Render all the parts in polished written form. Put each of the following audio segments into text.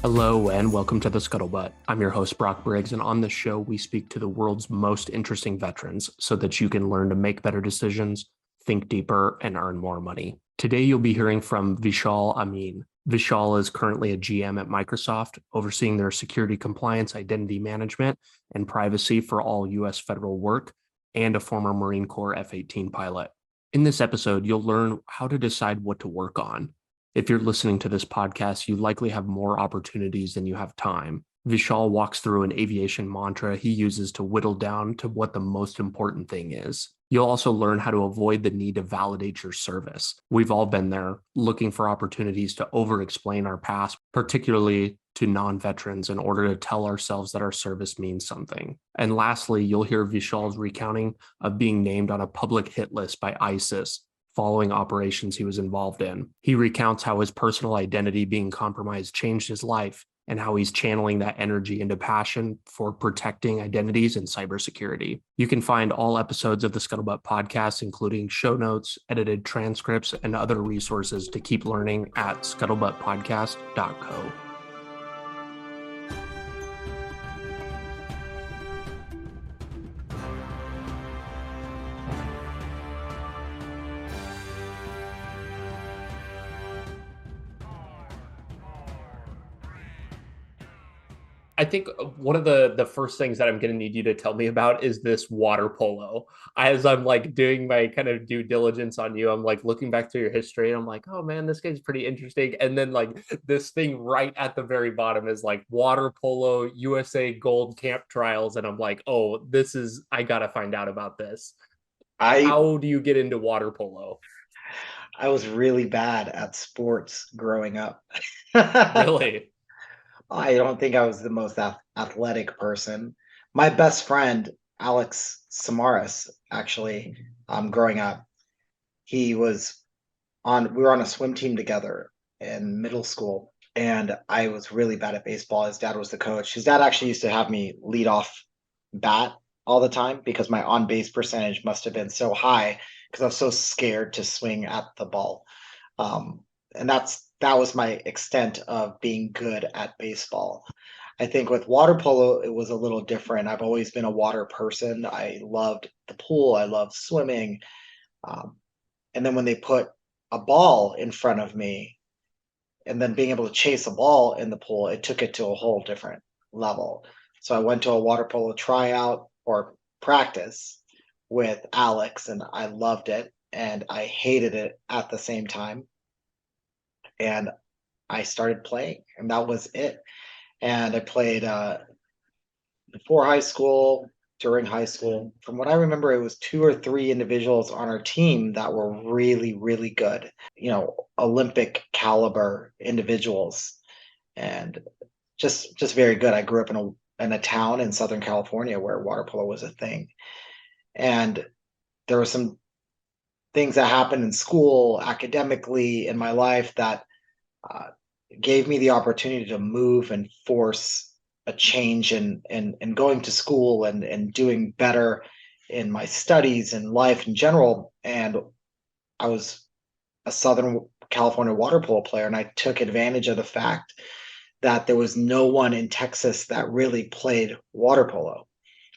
Hello and welcome to the Scuttlebutt. I'm your host, Brock Briggs, and on this show, we speak to the world's most interesting veterans so that you can learn to make better decisions, think deeper, and earn more money. Today, you'll be hearing from Vishal Amin. Vishal is currently a GM at Microsoft, overseeing their security compliance, identity management, and privacy for all U.S. federal work, and a former Marine Corps F18 pilot. In this episode, you'll learn how to decide what to work on. If you're listening to this podcast, you likely have more opportunities than you have time. Vishal walks through an aviation mantra he uses to whittle down to what the most important thing is. You'll also learn how to avoid the need to validate your service. We've all been there, looking for opportunities to over-explain our past, particularly to non-veterans, in order to tell ourselves that our service means something. And lastly, you'll hear Vishal's recounting of being named on a public hit list by ISIS following operations he was involved in. He recounts how his personal identity being compromised changed his life and how he's channeling that energy into passion for protecting identities and cybersecurity. You can find all episodes of the Scuttlebutt podcast, including show notes, edited transcripts, and other resources to keep learning at scuttlebuttpodcast.co. I think one of the first things that I'm going to need you to tell me about is this water polo. As I'm like doing my kind of due diligence on you, I'm like looking back through your history and I'm like, oh man, this guy's pretty interesting. And then like this thing right at the very bottom is like water polo USA gold camp trials. And I'm like, oh, I got to find out about this. I How do you get into water polo? I was really bad at sports growing up. I Really? don't think I was the most athletic person. My best friend, Alex Samaras, actually, growing up, he was we were on a swim team together in middle school, and I was really bad at baseball. His dad was the coach. His dad actually used to have me lead off bat all the time because my on base percentage must have been so high because I was so scared to swing at the ball. Um, and that was my extent of being good at baseball. I think with water polo, it was a little different. I've always been a water person. I loved the pool. I loved swimming. Um, and then when they put a ball in front of me and then being able to chase a ball in the pool, it took it to a whole different level. So I went to a water polo tryout or practice with Alex, and I loved it and I hated it at the same time. And I started playing, and that was it. And I played before high school, during high school. From what I remember, it was two or three individuals on our team that were really, really good, Olympic caliber individuals, and just very good. I grew up in a town in Southern California where water polo was a thing. And there were some things that happened in school, academically, in my life that uh, gave me the opportunity to move and force a change in going to school and doing better in my studies and life in general. And I was a Southern California water polo player, and I took advantage of the fact that there was no one in Texas that really played water polo.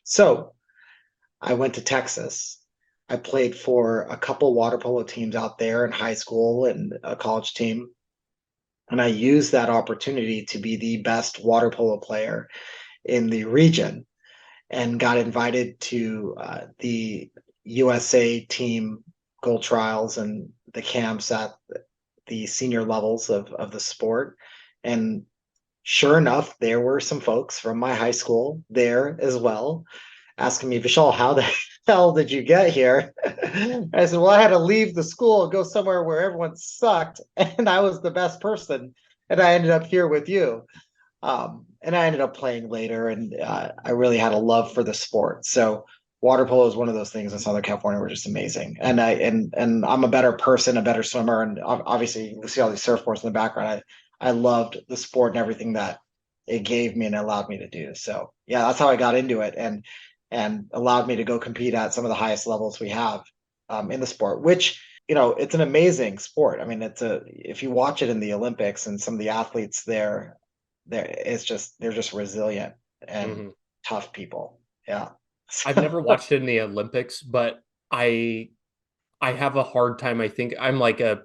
So I went to Texas. I played for a couple water polo teams out there in high school and a college team. And I used that opportunity to be the best water polo player in the region and got invited to the USA team goal trials and the camps at the senior levels of the sport. And sure enough, there were some folks from my high school there as well asking me, Vishal, how the hell did you get here? I said, well, I had to leave the school, go somewhere where everyone sucked, and I was the best person, and I ended up here with you. And I ended up playing later, and I really had a love for the sport. So water polo is one of those things in Southern California were just amazing. And I'm a better person, a better swimmer, and obviously you can see all these surfboards in the background. I loved the sport and everything that it gave me and allowed me to do. So yeah, that's how I got into it, and allowed me to go compete at some of the highest levels we have in the sport, which it's an amazing sport. I mean, if you watch it in the Olympics and some of the athletes there, they're just resilient and Mhm. tough people. Yeah. I've never watched it in the Olympics, but I I have a hard time. I think I'm like a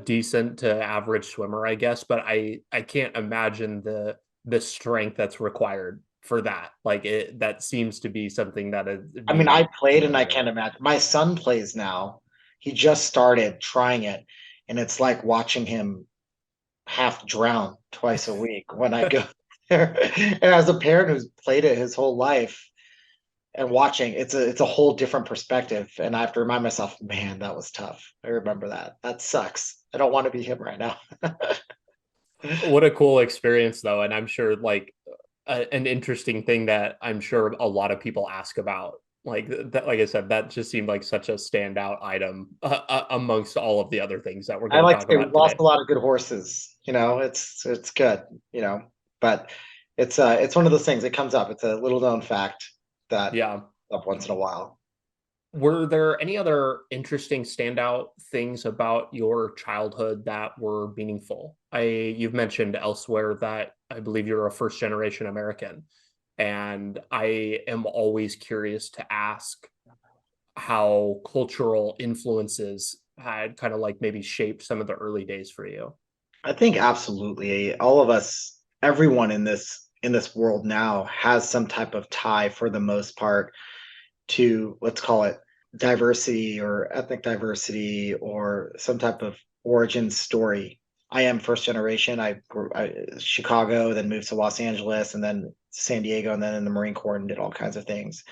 decent to average swimmer, I guess, but I can't imagine the strength that's required for that. Like it that seems to be something that would I mean, be I played and I can't familiar. imagine. My son plays now. He just started trying it, and it's like watching him half drown twice a week when I go there. And as a parent who's played it his whole life and watching, it's a whole different perspective. And I have to remind myself, man, that was tough. I remember that. That sucks. I don't want to be him right now. What a cool experience though, and I'm sure like an interesting thing that I'm sure a lot of people ask about. Like that, like I said, that just seemed like such a standout item amongst all of the other things that we're I going to like to talk say we about lost today. a lot of good horses. It's good, but it's one of those things. It comes up. It's a little known fact that Yeah. up once in a while. Were there any other interesting standout things about your childhood that were meaningful? You've mentioned elsewhere that I believe you're a first generation American, and I am always curious to ask how cultural influences had kind of like maybe shaped some of the early days for you. I think absolutely all of us, everyone in this world now has some type of tie for the most part to, let's call it, diversity or ethnic diversity or some type of origin story. I am first generation. Chicago, then moved to Los Angeles, and then San Diego, and then in the Marine Corps and did all kinds of things.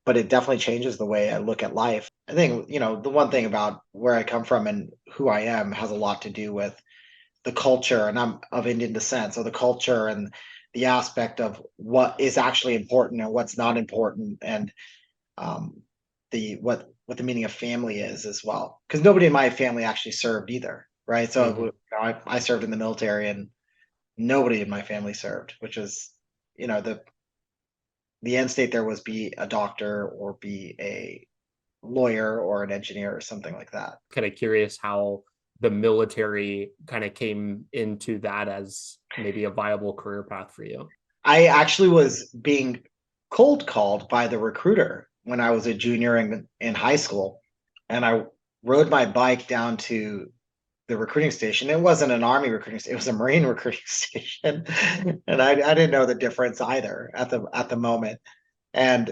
But it definitely changes the way I look at life. I think, the one thing about where I come from and who I am has a lot to do with the culture, and I'm of Indian descent, so the culture and the aspect of what is actually important and what's not important, and um, the what the meaning of family is as well. Because nobody in my family actually served either, right? So Hmm. I served in the military, and nobody in my family served, which is the end state there was be a doctor or be a lawyer or an engineer or something like that. Kind of curious how the military kind of came into that as maybe a viable career path for you. I actually was being cold called by the recruiter when I was a junior in high school, and I rode my bike down to the recruiting station. It wasn't an army recruiting station; it was a Marine recruiting station, and I didn't know the difference either at the moment. And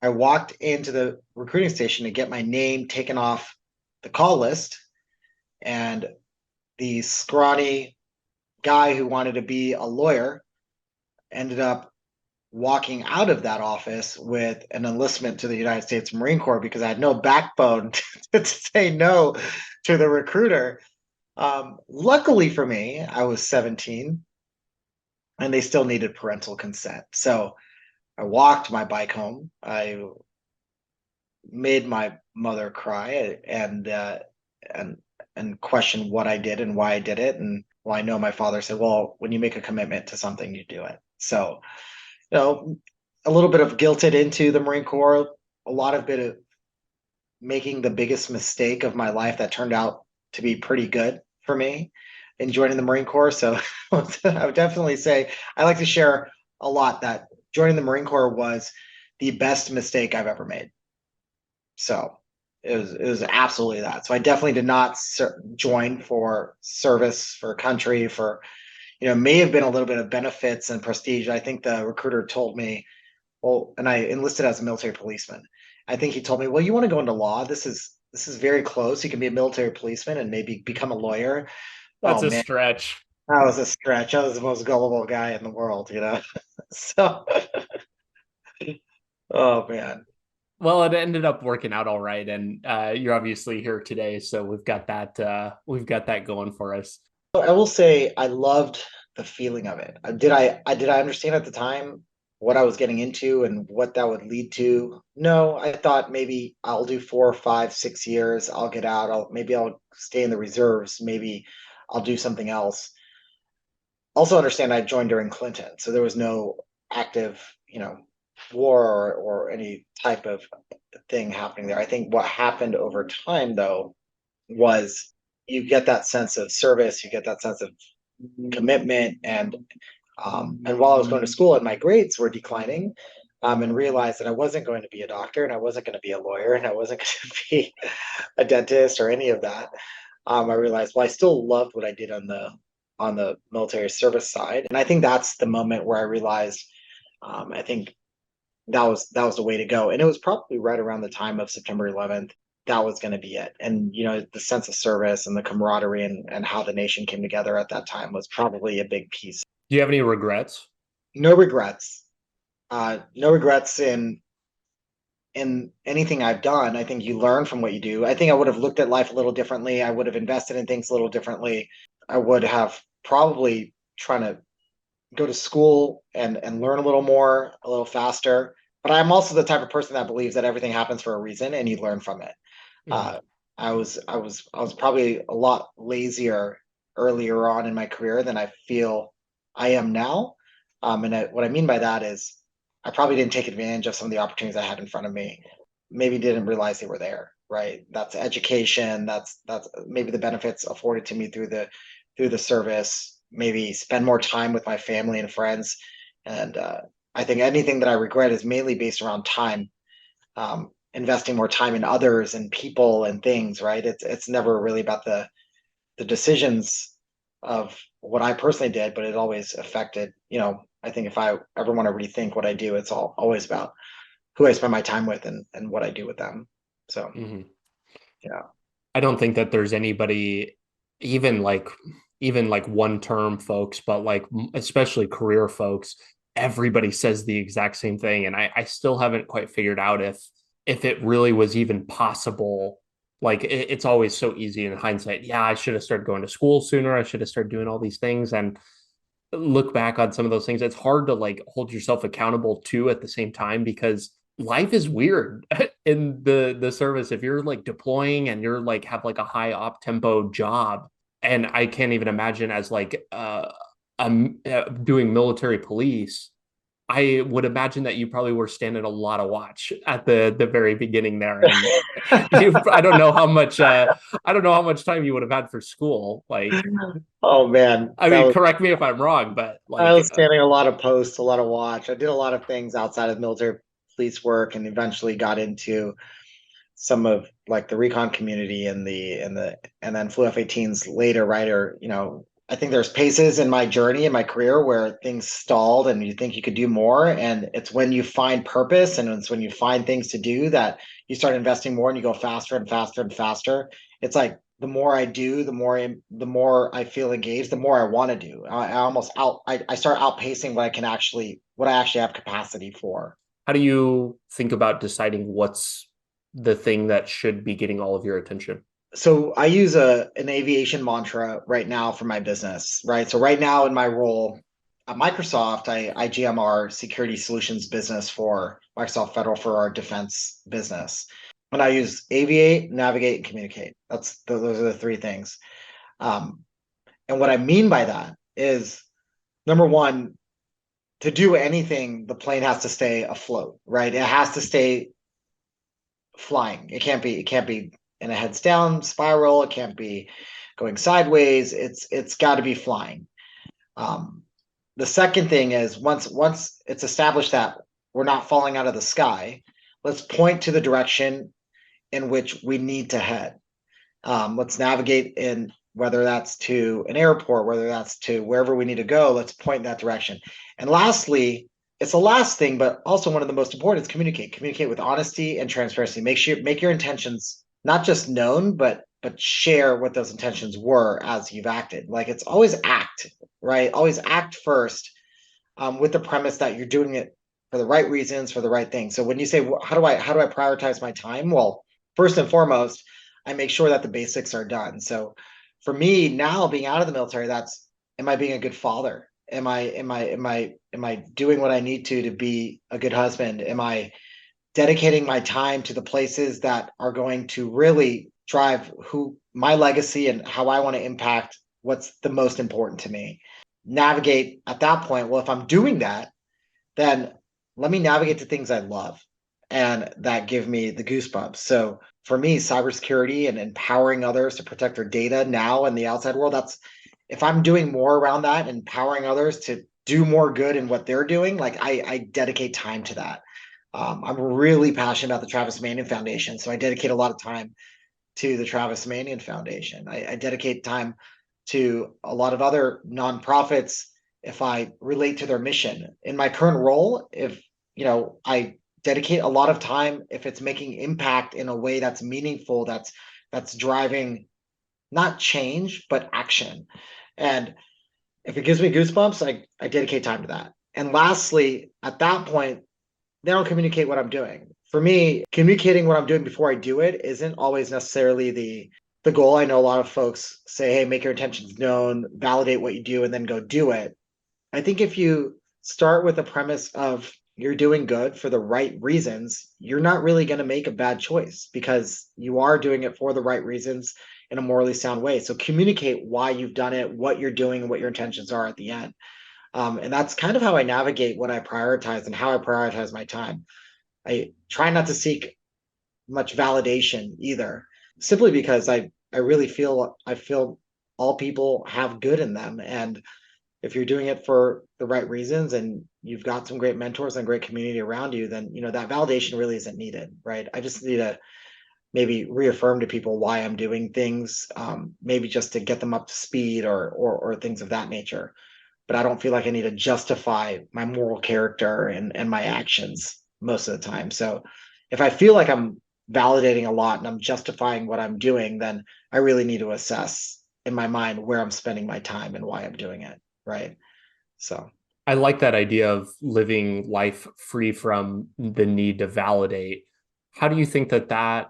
I walked into the recruiting station to get my name taken off the call list, and the scrawny guy who wanted to be a lawyer ended up walking out of that office with an enlistment to the United States Marine Corps because I had no backbone to say no to the recruiter. Luckily for me, I was 17 and they still needed parental consent. So I walked my bike home. I made my mother cry and and question what I did and why I did it. And well, I know my father said, "Well, when you make a commitment to something, you do it." So a little bit of guilted into the Marine Corps, a lot of bit of making the biggest mistake of my life that turned out to be pretty good for me in joining the Marine Corps. So I would definitely say I like to share a lot that joining the Marine Corps was the best mistake I've ever made. So it was absolutely that. So I definitely did not join for service for country for may have been a little bit of benefits and prestige. I think the recruiter told me, well, and I enlisted as a military policeman. I think he told me, well, you want to go into law? This is very close. You can be a military policeman and maybe become a lawyer. That's Oh a man, stretch. that was a stretch. I was the most gullible guy in the world. So, oh man. Well, it ended up working out all right, and you're obviously here today, so we've got that going for us. I will say I loved the feeling of it. Did I understand at the time what I was getting into and what that would lead to? No, I thought maybe I'll do 4, 5, 6 years. I'll get out. Maybe I'll stay in the reserves. Maybe I'll do something else. Also understand I joined during Clinton, so there was no active, war or any type of thing happening there. I think what happened over time though was you get that sense of service, you get that sense of commitment, and And while I was going to school and my grades were declining, and realized that I wasn't going to be a doctor and I wasn't going to be a lawyer and I wasn't going to be a dentist or any of that, I realized, well, I still loved what I did on the military service side. And I think that's the moment where I realized, I think that was the way to go. And it was probably right around the time of September 11th. That was going to be it. And, the sense of service and the camaraderie and how the nation came together at that time was probably a big piece. Do you have any regrets? No regrets. No regrets in anything I've done. I think you learn from what you do. I think I would have looked at life a little differently. I would have invested in things a little differently. I would have probably trying to go to school and learn a little more, a little faster. But I'm also the type of person that believes that everything happens for a reason and you learn from it. Mhm. I was probably a lot lazier earlier on in my career than I feel I am now. What I mean by that is I probably didn't take advantage of some of the opportunities I had in front of me. Maybe didn't realize they were there, right? That's education. That's maybe the benefits afforded to me through the service. Maybe spend more time with my family and friends. And I think anything that I regret is mainly based around time. Investing more time in others and people and things, right? It's never really about the decisions of what I personally did, but it always affected, I think if I ever want to rethink what I do, it's always about who I spend my time with and what I do with them. So, Mhm. yeah. I don't think that there's anybody, even like even like one term folks, but like especially career folks, everybody says the exact same thing. And I still haven't quite figured out if it really was even possible. Like it's always so easy in hindsight. Yeah, I should have started going to school sooner. I should have started doing all these things. And look back on some of those things, it's hard to like hold yourself accountable to at the same time because life is weird in the service. If you're like deploying and you're like have like a high op tempo job, and I can't even imagine as like doing military police. I would imagine that you probably were standing a lot of watch at the very beginning there, and I don't know how much I don't know how much time you would have had for school. Like, Oh man, I mean, correct me if I'm wrong, but I like, was standing a lot of posts, a lot of watch. I did a lot of things outside of military police work and eventually got into some of like the recon community and then flew F-18s later, right? Or, I think there's paces in my journey in my career where things stalled and you think you could do more. And it's when you find purpose and it's when you find things to do that you start investing more and you go faster and faster and faster. It's like the more I do, the more I feel engaged, the more I want to do. I start outpacing what I actually have capacity for. how do you think about deciding what's the thing that should be getting all of your attention? So I use an aviation mantra right now for my business, right? So right now in my role at Microsoft, I GM our security solutions business for Microsoft Federal for our defense business. And I use aviate, navigate, and communicate. Those are the three things. Um, and what I mean by that is number one, to do anything, the plane has to stay afloat, right? It has to stay flying. It can't be in a heads down spiral. It can't be going sideways. It's got to be flying. Um, the second thing is once it's established that we're not falling out of the sky, let's point to the direction in which we need to head. Let's navigate in whether that's to an airport, whether that's to wherever we need to go. Let's point in that direction. And lastly, it's the last thing, but also one of the most important is communicate. Communicate with honesty and transparency. Make your intentions not just known, but share what those intentions were as you've acted. Like it's always act, right? Always act first, with the premise that you're doing it for the right reasons, for the right thing. So when you say how do I prioritize my time? Well, first and foremost, I make sure that the basics are done. So for me now being out of the military, that's am I being a good father? Am I doing what I need to be a good husband? Am I dedicating my time to the places that are going to really drive who my legacy and how I want to impact what's the most important to me? Navigate at that point. Well, if I'm doing that, then let me navigate to things I love and that give me the goosebumps. So for me, cybersecurity and empowering others to protect their data now in the outside world, that's if I'm doing more around that, empowering others do more good in what they're doing, like I dedicate time to that. I'm really passionate about the Travis Manion Foundation, so I dedicate a lot of time to the Travis Manion Foundation. I dedicate time to a lot of other nonprofits if I relate to their mission. In my current role, if I dedicate a lot of time if it's making impact in a way that's meaningful, that's driving not change but action. And if it gives me goosebumps, I dedicate time to that. And lastly, at that point, they don't communicate what I'm doing. For me, communicating what I'm doing before I do it isn't always necessarily the goal. I know a lot of folks say, hey, make your intentions known, validate what you do, and then go do it. I think if you start with the premise of you're doing good for the right reasons, you're not really going to make a bad choice because you are doing it for the right reasons in a morally sound way. So communicate why you've done it, what you're doing, and what your intentions are at the end. And that's kind of how I navigate what I prioritize and how I prioritize my time. I try not to seek much validation either, simply because I really feel all people have good in them. And if you're doing it for the right reasons and you've got some great mentors and great community around you, then that validation really isn't needed, right? I just need to maybe reaffirm to people why I'm doing things, maybe just to get them up to speed or things of that nature. But I don't feel like I need to justify my moral character and my actions most of the time. So if I feel like I'm validating a lot and I'm justifying what I'm doing, then I really need to assess in my mind where I'm spending my time and why I'm doing it. Right. So I like that idea of living life free from the need to validate. How do you think oh,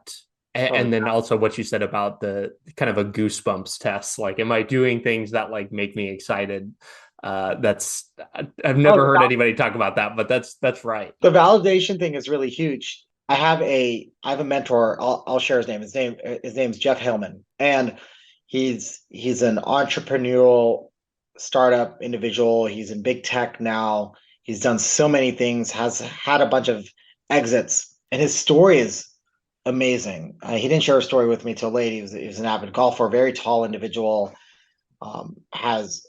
and then also what you said about the kind of a goosebumps test, like, am I doing things that like make me excited? That's I've oh, never heard anybody talk about that, but that's right. the validation thing is really huge. I have a mentor. I'll share his name. His name's Jeff Hillman, and he's an entrepreneurial startup individual. He's in big tech now. He's done so many things. Has had a bunch of exits, and his story is amazing. He didn't share a story with me till late. He was an avid golfer, very tall individual. Has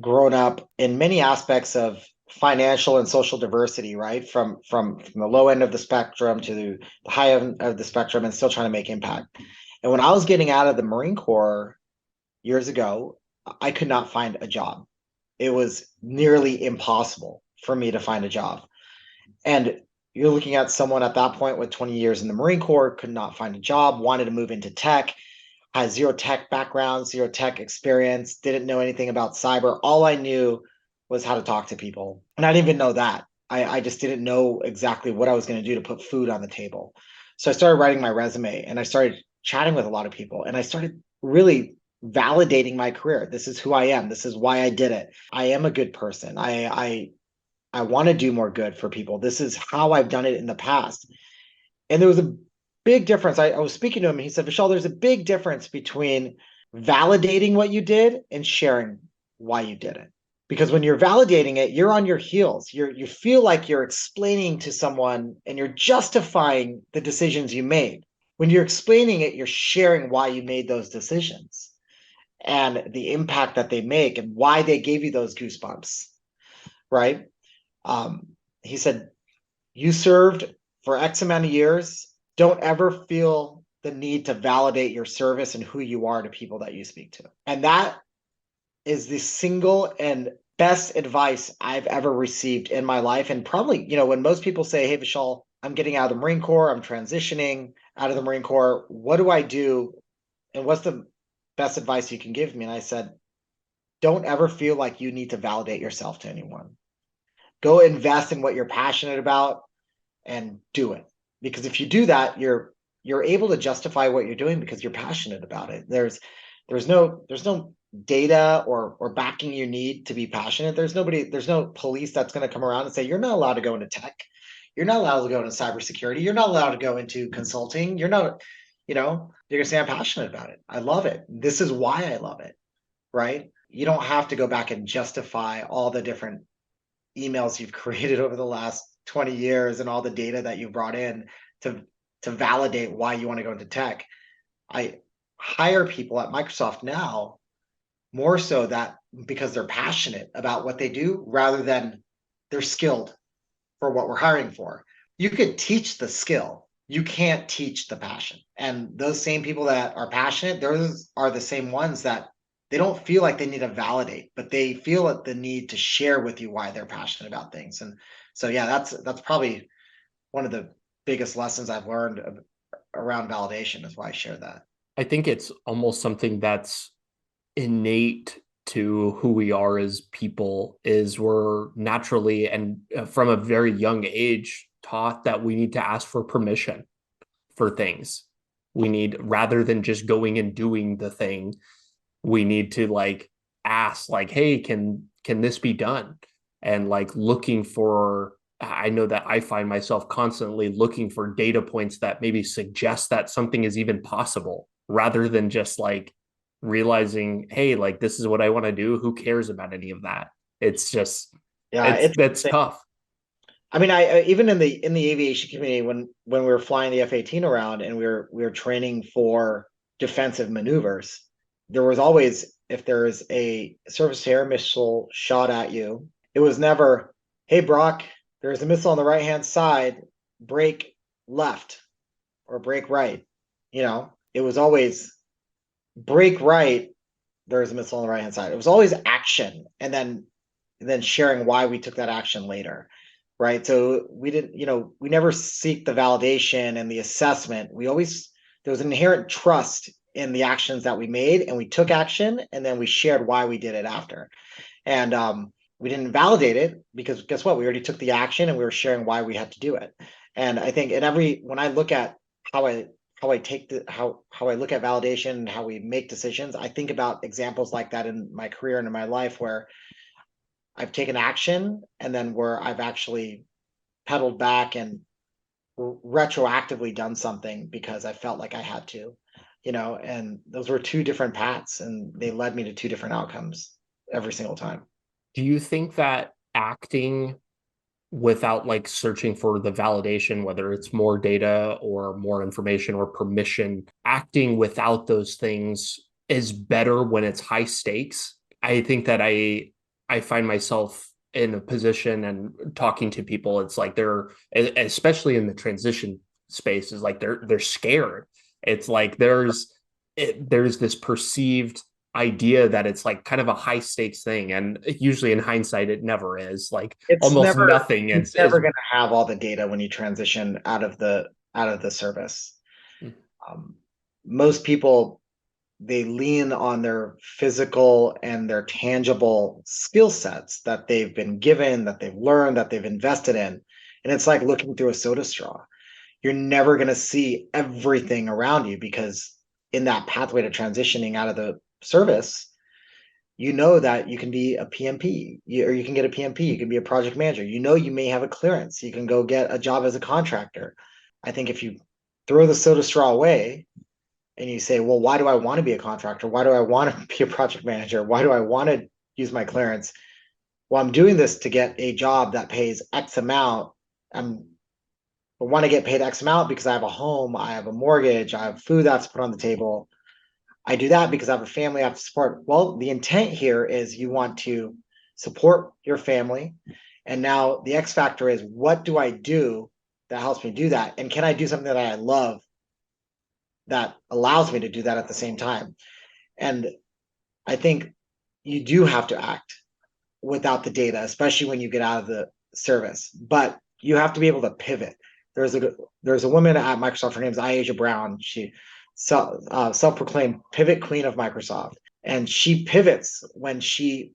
grown up in many aspects of financial and social diversity, right? From the low end of the spectrum to the high end of the spectrum, and still trying to make impact. And when I was getting out of the Marine Corps years ago, I could not find a job. It was nearly impossible for me to find a job. And you're looking at someone at that point with 20 years in the Marine Corps, could not find a job, wanted to move into tech, had zero tech background, zero tech experience, didn't know anything about cyber. All I knew was how to talk to people. And I didn't even know that. I just didn't know exactly what I was going to do to put food on the table. So I started writing my resume and I started chatting with a lot of people and I started really validating my career. This is who I am. This is why I did it. I am a good person. I want to do more good for people. This is how I've done it in the past. And there was a big difference. I was speaking to him and he said, Vishal, there's a big difference between validating what you did and sharing why you did it. Because when you're validating it, you're on your heels. You feel like you're explaining to someone and you're justifying the decisions you made. When you're explaining it, you're sharing why you made those decisions and the impact that they make and why they gave you those goosebumps, right? He said, you served for X amount of years. Don't ever feel the need to validate your service and who you are to people that you speak to. And that is the single and best advice I've ever received in my life. And probably, when most people say, hey, Vishal, I'm getting out of the Marine Corps, I'm transitioning out of the Marine Corps, what do I do? And what's the best advice you can give me? And I said, don't ever feel like you need to validate yourself to anyone. Go invest in what you're passionate about and do it. Because if you do that, you're able to justify what you're doing because you're passionate about it. There's no data or backing you need to be passionate. There's no police that's going to come around and say you're not allowed to go into tech. You're not allowed to go into cybersecurity. You're not allowed to go into consulting. You're not, you're gonna say I'm passionate about it. I love it. This is why I love it. Right? You don't have to go back and justify all the different emails you've created over the last 20 years and all the data that you brought in to validate why you want to go into tech. I hire people at Microsoft now more so that because they're passionate about what they do rather than they're skilled for what we're hiring for. You could teach the skill. You can't teach the passion. And those same people that are passionate, those are the same ones that they don't feel like they need to validate, but they feel the need to share with you why they're passionate about things. And so, yeah, that's probably one of the biggest lessons I've learned around validation is why I share that. I think it's almost something that's innate to who we are as people is we're naturally and from a very young age taught that we need to ask for permission for things. We need, rather than just going and doing the thing, we need to like ask like, hey, can this be done? And like looking for, I know that I find myself constantly looking for data points that maybe suggest that something is even possible rather than just like realizing, hey, like this is what I want to do. Who cares about any of that? It's just, Yeah, that's tough. I mean, I even in the aviation community, when we were flying the F-18 around and we were training for defensive maneuvers, there was always, if there is a surface to air missile shot at you, it was never, hey Brock, there's a missile on the right hand side, brake left or brake right. You know, it was always brake right, there's a missile on the right hand side. It was always action, and then sharing why we took that action later. Right. So we didn't, we never seek the validation and the assessment. We always, there was an inherent trust in the actions that we made, and we took action, and then we shared why we did it after. And we didn't validate it because guess what? We already took the action and we were sharing why we had to do it. And I think when I look at how I take how I look at validation and how we make decisions, I think about examples like that in my career and in my life where I've taken action and then where I've actually pedaled back and retroactively done something because I felt like I had to, and those were two different paths and they led me to two different outcomes every single time. Do you think that acting without like searching for the validation, whether it's more data or more information or permission, acting without those things is better when it's high stakes? I think that I find myself in a position and talking to people, it's like they're, especially in the transition space, is like they're scared. It's like there's this perceived idea that it's like kind of a high stakes thing, and usually in hindsight it never is. Like It's almost never nothing you're is never going to have all the data when you transition out of the service. Most people, they lean on their physical and their tangible skill sets that they've been given, that they've learned, that they've invested in. And it's like looking through a soda straw. You're never going to see everything around you because in that pathway to transitioning out of the service, you know that you can be a PMP, or you can get a PMP, you can be a project manager. You may have a clearance. You can go get a job as a contractor. I think if you throw the soda straw away and you say, well, why do I want to be a contractor? Why do I want to be a project manager? Why do I want to use my clearance? Well, I'm doing this to get a job that pays X amount. I want to get paid X amount because I have a home, I have a mortgage, I have food that's put on the table. I do that because I have a family I have to support. Well, the intent here is you want to support your family. And now the X factor is, what do I do that helps me do that? And can I do something that I love that allows me to do that at the same time? And I think you do have to act without the data, especially when you get out of the service. But you have to be able to pivot. There's a woman at Microsoft. Her name is Aisha Brown. She self-proclaimed pivot queen of Microsoft, and she pivots when she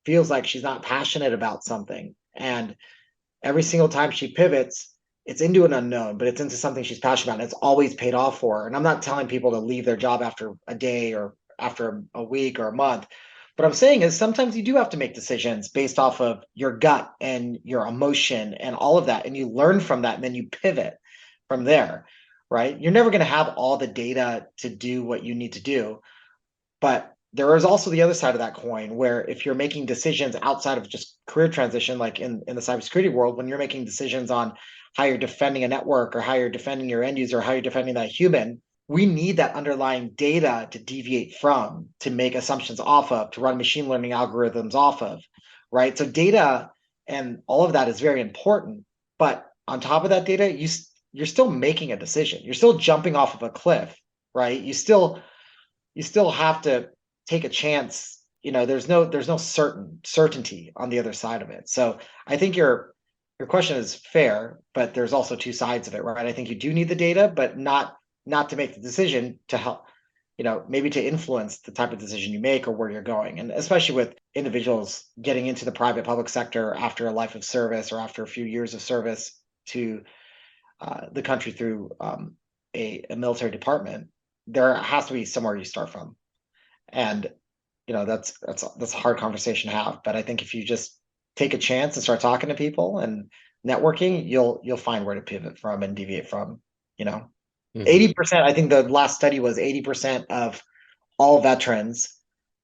feels like she's not passionate about something. And every single time she pivots, it's into an unknown, but it's into something she's passionate about, and it's always paid off for her. And I'm not telling people to leave their job after a day or after a week or a month. What I'm saying is sometimes you do have to make decisions based off of your gut and your emotion and all of that. And you learn from that and then you pivot from there, right? You're never going to have all the data to do what you need to do. But there is also the other side of that coin where if you're making decisions outside of just career transition, like in the cybersecurity world, when you're making decisions on how you're defending a network or how you're defending your end user, or how you're defending that human, we need that underlying data to deviate from, to make assumptions off of, to run machine learning algorithms off of, right? So data and all of that is very important. But on top of that data, you're still making a decision. You're still jumping off of a cliff, right? You still have to take a chance. There's no certainty on the other side of it. So I think your question is fair, but there's also two sides of it, right? I think you do need the data, but not to make the decision, to help, maybe to influence the type of decision you make or where you're going. And especially with individuals getting into the private public sector after a life of service or after a few years of service to the country through a military department, there has to be somewhere you start from. And that's a hard conversation to have. But I think if you just take a chance and start talking to people and networking, you'll find where to pivot from and deviate from. You know, Mhm. 80%. I think the last study was 80% of all veterans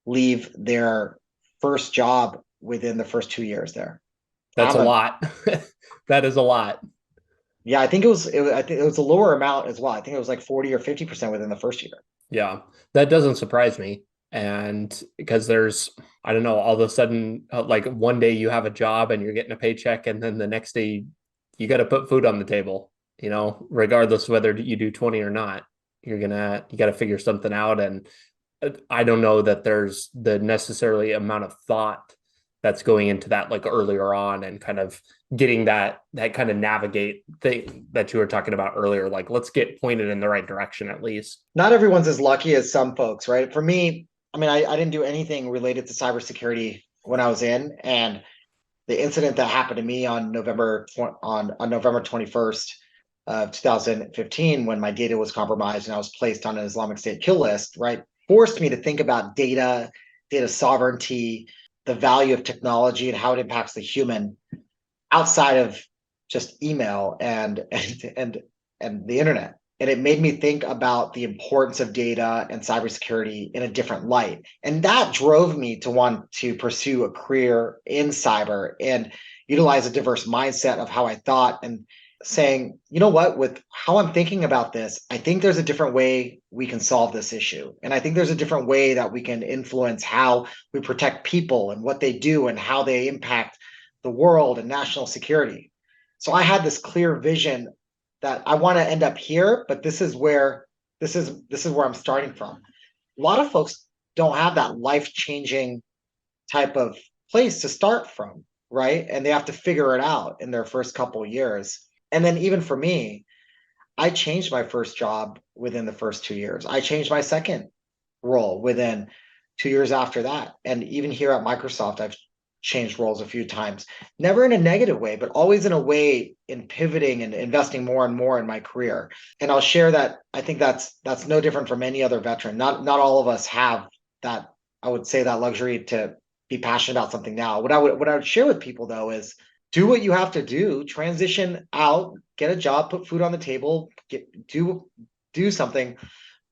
leave their first job within the first 2 years. There, I That's have a a lot. That is a lot. yeah. I think I think it was a lower amount as well. I think it was like 40 or 50% within the first year. Yeah, that doesn't surprise me. And because there's, I don't know, all of a sudden, like one day you have a job and you're getting a paycheck, and then the next day you got to put food on the table, regardless of whether you do 20 or not, you got to figure something out. And I don't know that there's the necessarily amount of thought that's going into that like earlier on, and kind of getting that kind of navigate thing that you were talking about earlier. Like, let's get pointed in the right direction at least. Not everyone's as lucky as some folks, right? For me, I mean, I didn't do anything related to cybersecurity when I was in, and the incident that happened to me on November 21st of 2015, when my data was compromised and I was placed on an Islamic State kill list, right, forced me to think about data sovereignty, the value of technology, and how it impacts the human outside of just email and the internet. And it made me think about the importance of data and cybersecurity in a different light. And that drove me to want to pursue a career in cyber and utilize a diverse mindset of how I thought, and saying, you know what, with how I'm thinking about this, I think there's a different way we can solve this issue. And I think there's a different way that we can influence how we protect people and what they do and how they impact the world and national security. So I had this clear vision that I want to end up here, but this is where I'm starting from. A lot of folks don't have that life-changing type of place to start from, right? And they have to figure it out in their first couple of years. And then even for me, I changed my first job within the first 2 years. I changed my second role within 2 years after that. And even here at Microsoft, I've changed roles a few times, never in a negative way, but always in a way in pivoting and investing more and more in my career. And I'll share that I think that's no different from any other veteran. Not all of us have that, I would say, that luxury to be passionate about something now. What I would share with people though is do what you have to do, transition out, get a job, put food on the table, do something,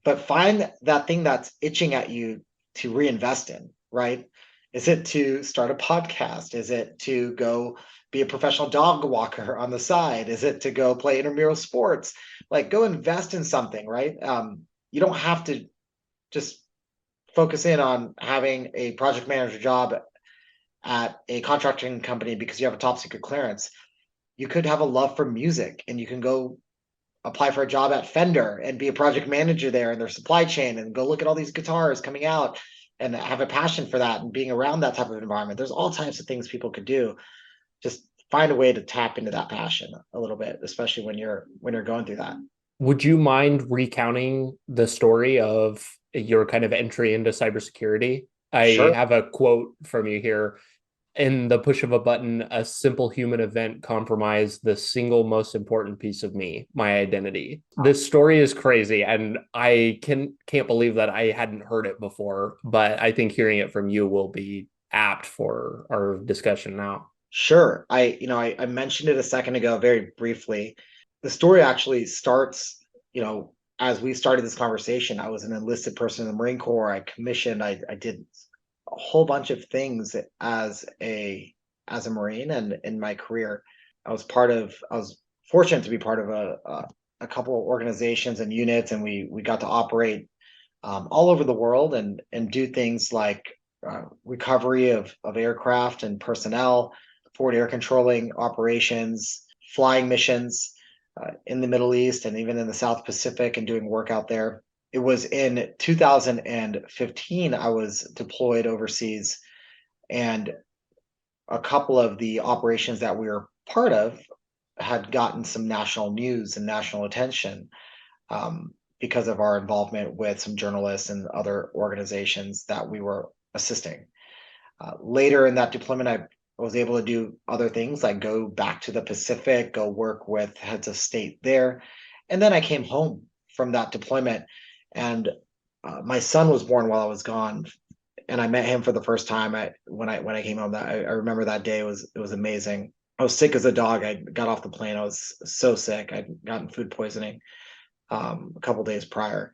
but find that thing that's itching at you to reinvest in, right? Is it to start a podcast? Is it to go be a professional dog walker on the side? Is it to go play intramural sports? Like, go invest in something, right? You don't have to just focus in on having a project manager job at a contracting company because you have a top secret clearance. You could have a love for music and you can go apply for a job at Fender and be a project manager there in their supply chain and go look at all these guitars coming out and have a passion for that and being around that type of environment. There's all types of things people could do. Just find a way to tap into that passion a little bit, especially when you're going through that. Would you mind recounting the story of your kind of entry into cybersecurity? I Sure. have a quote from you here. In the push of a button, a simple human event compromised the single most important piece of me, my identity. This story is crazy, and I can't believe that I hadn't heard it before, but I think hearing it from you will be apt for our discussion now. Sure. I mentioned it a second ago very briefly. The story actually starts, as we started this conversation. I was an enlisted person in the Marine Corps. I commissioned, I did a whole bunch of things as a Marine, and in my career, I was fortunate to be part of a couple of organizations and units, and we got to operate all over the world and do things like recovery of aircraft and personnel, forward air controlling operations, flying missions in the Middle East and even in the South Pacific, and doing work out there. It was in 2015 I was deployed overseas, and a couple of the operations that we were part of had gotten some national news and national attention because of our involvement with some journalists and other organizations that we were assisting. Later in that deployment, I was able to do other things like go back to the Pacific, go work with heads of state there. And then I came home from that deployment, and my son was born while I was gone. And I met him for the first time when I came home. That I remember that day, it was amazing. I was sick as a dog. I got off the plane. I was so sick. I'd gotten food poisoning a couple days prior.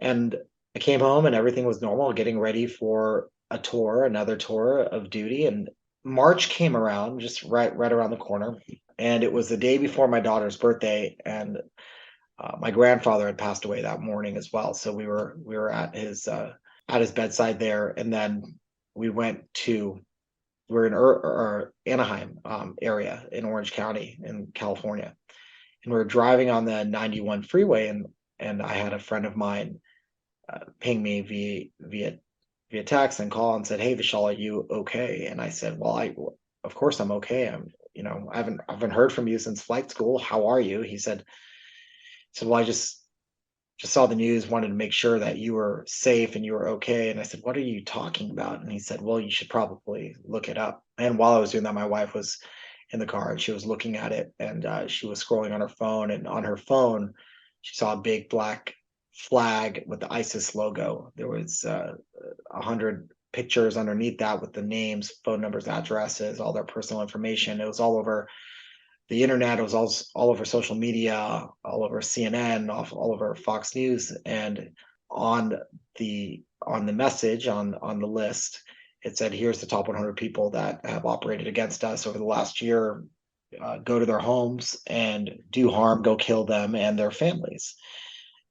And I came home and everything was normal, getting ready for another tour of duty. And March came around, just right around the corner. And it was the day before my daughter's birthday. And my grandfather had passed away that morning as well. So we were at his bedside there. And then we're in Anaheim area in Orange County in California. And we were driving on the 91 freeway, and I had a friend of mine ping me via text and call and said, "Hey, Vishal, are you okay?" And I said, "Well, of course I'm okay. I haven't heard from you since flight school. How are you?" He said, "Well, I just saw the news, wanted to make sure that you were safe and you were okay." And I said, "What are you talking about?" And he said, "Well, you should probably look it up." And while I was doing that, my wife was in the car and she was looking at it, and she was scrolling on her phone, and on her phone she saw a big black flag with the ISIS logo. There was 100 pictures underneath that with the names, phone numbers, addresses, all their personal information. It was all over the internet. It was all over social media, all over CNN, all over Fox News. And on the message on the list, it said, "Here's the top 100 people that have operated against us over the last year. Go to their homes and do harm, go kill them and their families.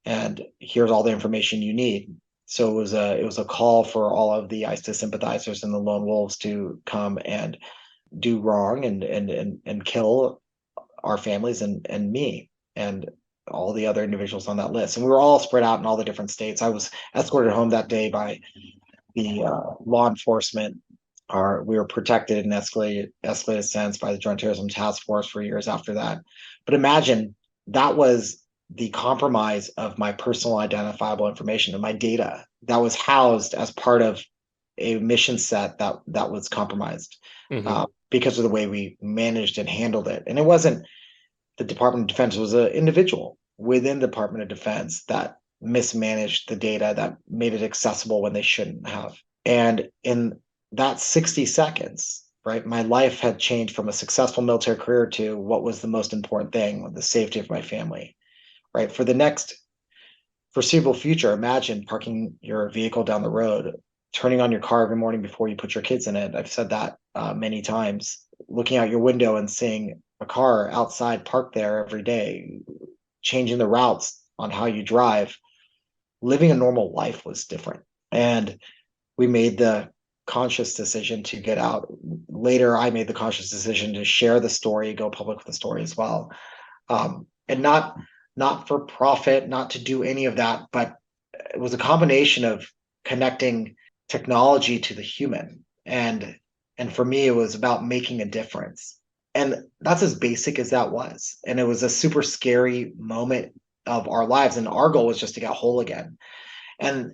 And here's all the information you need." So it was a call for all of the ISIS sympathizers and the lone wolves to come and do wrong and kill our families and me and all the other individuals on that list. And we were all spread out in all the different states. I was escorted home that day by the law enforcement. We were protected in escalated sense by the Joint Terrorism Task Force for years after that. But imagine that was the compromise of my personal identifiable information and my data that was housed as part of a mission set that was compromised because of the way we managed and handled it. And it wasn't the Department of Defense, it was an individual within the Department of Defense that mismanaged the data, that made it accessible when they shouldn't have. And in that 60 seconds, right, my life had changed from a successful military career to what was the most important thing, the safety of my family, right? For the next foreseeable future, imagine parking your vehicle down the road, turning on your car every morning before you put your kids in it. I've said that many times, looking out your window and seeing a car outside parked there every day, changing the routes on how you drive. Living a normal life was different. And we made the conscious decision to get out. Later, I made the conscious decision to share the story, go public with the story as well. And not for profit, not to do any of that, but it was a combination of connecting technology to the human. And for me, it was about making a difference. And that's as basic as that was. And it was a super scary moment of our lives. And our goal was just to get whole again. And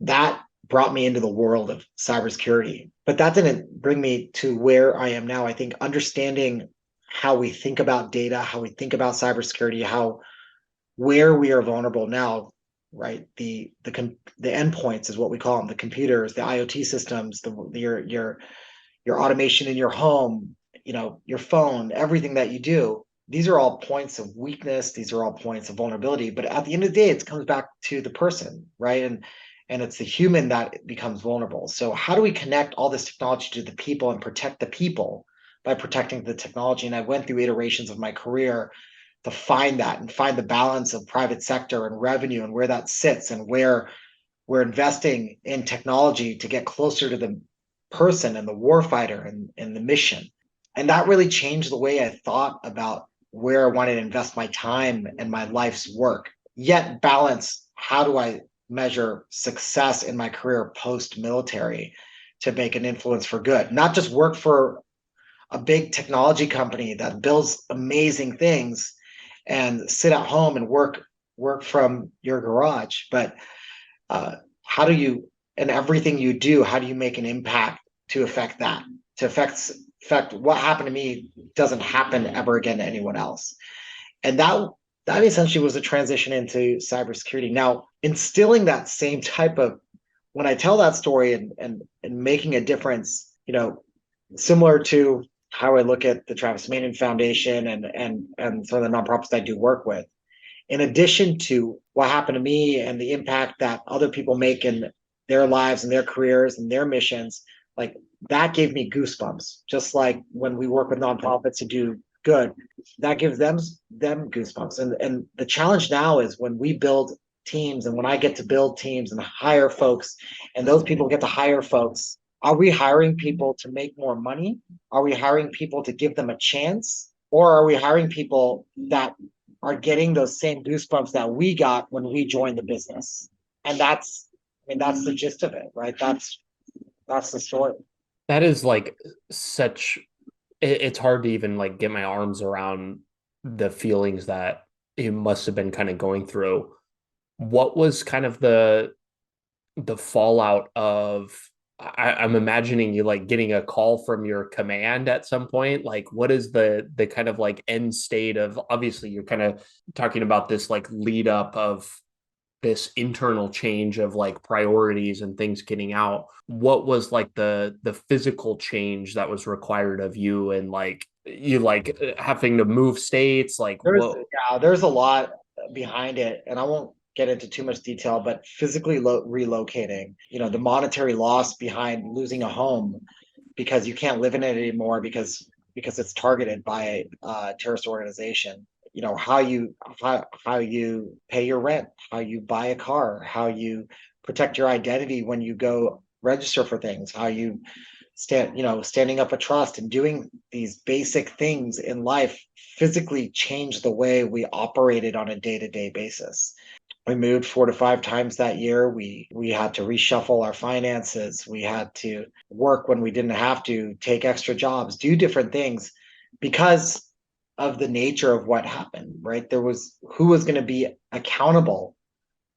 that brought me into the world of cybersecurity. But that didn't bring me to where I am now. I think understanding how we think about data, how we think about cybersecurity, where we are vulnerable now, right? The endpoints is what we call them, the computers, the IoT systems, your automation in your home, your phone, everything that you do. These are all points of weakness. These are all points of vulnerability. But at the end of the day, it comes back to the person, right? And it's the human that becomes vulnerable. So how do we connect all this technology to the people and protect the people by protecting the technology? And I went through iterations of my career to find that and find the balance of private sector and revenue and where that sits and where we're investing in technology to get closer to the person and the warfighter and the mission. And that really changed the way I thought about where I wanted to invest my time and my life's work, yet balance how do I measure success in my career post-military to make an influence for good, not just work for a big technology company that builds amazing things and sit at home and work from your garage, but how do you, in everything you do, how do you make an impact to affect that, to affect what happened to me doesn't happen ever again to anyone else? And that essentially was a transition into cybersecurity. Now, instilling that same type of, when I tell that story and making a difference, similar to how I look at the Travis Manion Foundation and some of the nonprofits I do work with, in addition to what happened to me and the impact that other people make in their lives and their careers and their missions, like that gave me goosebumps. Just like when we work with nonprofits to do good, that gives them goosebumps. And the challenge now is when we build teams and when I get to build teams and hire folks and those people get to hire folks, are we hiring people to make more money? Are we hiring people to give them a chance? Or are we hiring people that are getting those same goosebumps that we got when we joined the business? And that's the gist of it, right? That's the story. That is like such, it's hard to even like get my arms around the feelings that it must have been kind of going through. What was kind of the fallout of, I'm imagining you like getting a call from your command at some point. Like, what is the kind of like end state of, obviously you're kind of talking about this like lead up of this internal change of like priorities and things getting out. What was like the physical change that was required of you, and like you like having to move states, like there's a lot behind it, and I won't get into too much detail, but physically relocating, the monetary loss behind losing a home because you can't live in it anymore because it's targeted by a terrorist organization. How you pay your rent, how you buy a car, how you protect your identity when you go register for things, how you standing up a trust and doing these basic things in life physically change the way we operated on a day-to-day basis. We moved 4 to 5 times that year. We had to reshuffle our finances. We had to work when we didn't have to, take extra jobs, do different things because of the nature of what happened, right? There was who was going to be accountable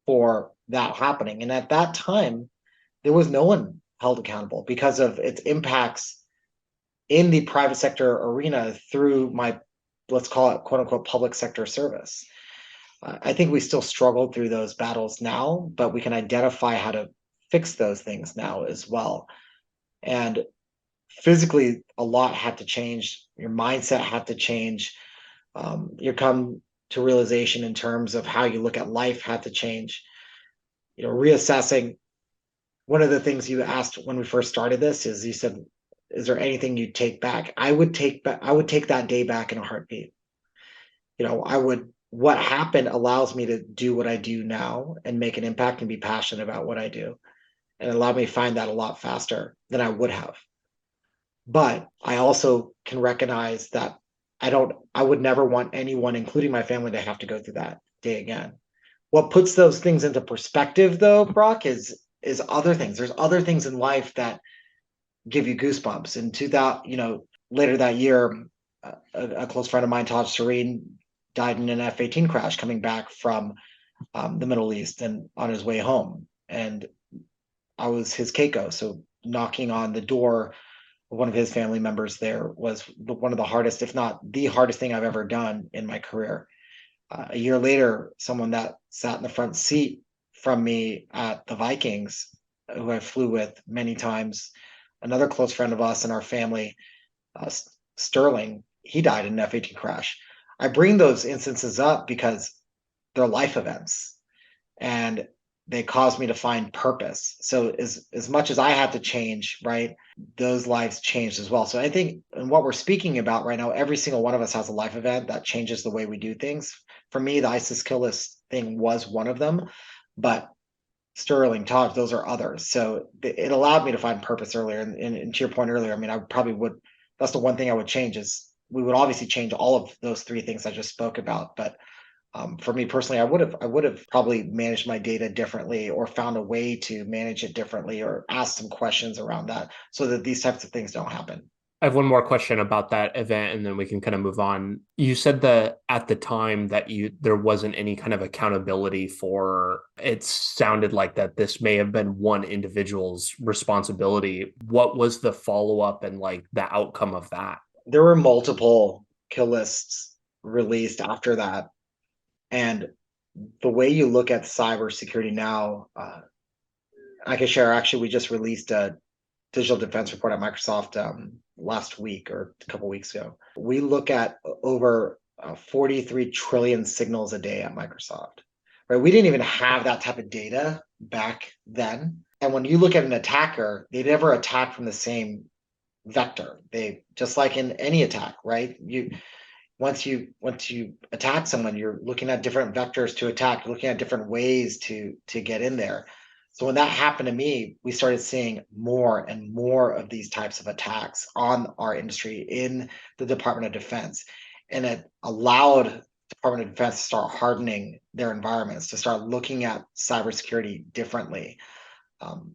for that happening. And at that time, there was no one held accountable because of its impacts in the private sector arena through my, let's call it quote unquote, public sector service. I think we still struggle through those battles now, but we can identify how to fix those things now as well. And physically, a lot had to change. Your mindset had to change. You come to realization in terms of how you look at life had to change. Reassessing. One of the things you asked when we first started this is, you said, "Is there anything you'd take back?" I would take that day back in a heartbeat. What happened allows me to do what I do now and make an impact and be passionate about what I do, and allow me to find that a lot faster than I would have. But I also can recognize that I would never want anyone, including my family, to have to go through that day again. What puts those things into perspective though, Brock, is other things. There's other things in life that give you goosebumps. In 2000, later that year, a close friend of mine, Taj Serene, died in an F-18 crash coming back from the Middle East and on his way home. And I was his Keiko. So knocking on the door of one of his family members there was one of the hardest, if not the hardest thing I've ever done in my career. A year later, someone that sat in the front seat from me at the Vikings, who I flew with many times, another close friend of us in our family, Sterling, he died in an F-18 crash. I bring those instances up because they're life events. And they caused me to find purpose. So as much as I had to change, right, those lives changed as well. So I think in what we're speaking about right now, every single one of us has a life event that changes the way we do things. For me, the ISIS kill list thing was one of them, but Sterling, Todd, those are others. So it allowed me to find purpose earlier. And to your point earlier, I mean, I probably would, that's the one thing I would change is we would obviously change all of those three things I just spoke about. But for me personally, I would have probably managed my data differently or found a way to manage it differently or ask some questions around that so that these types of things don't happen. I have one more question about that event, and then we can kind of move on. You said that at the time that there wasn't any kind of accountability for it sounded like that this may have been one individual's responsibility. What was the follow-up and like the outcome of that? There were multiple kill lists released after that. And the way you look at cybersecurity now, I can share actually, we just released a digital defense report at Microsoft last week or a couple weeks ago. We look at over 43 trillion signals a day at Microsoft. Right? We didn't even have that type of data back then. And when you look at an attacker, they never attack from the same vector. They just like in any attack, right? Once you attack someone, you're looking at different vectors to attack, you're looking at different ways to get in there. So when that happened to me, we started seeing more and more of these types of attacks on our industry in the Department of Defense. And it allowed Department of Defense to start hardening their environments, to start looking at cybersecurity differently.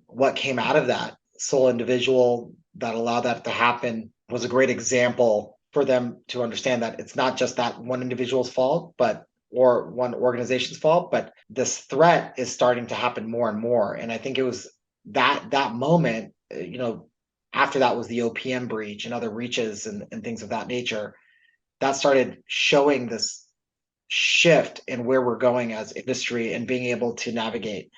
What came out of that sole individual that allowed that to happen was a great example for them to understand that it's not just that one individual's fault, or one organization's fault, but this threat is starting to happen more and more. And I think it was that moment, after that was the OPM breach and other breaches and things of that nature, that started showing this shift in where we're going as industry and being able to navigate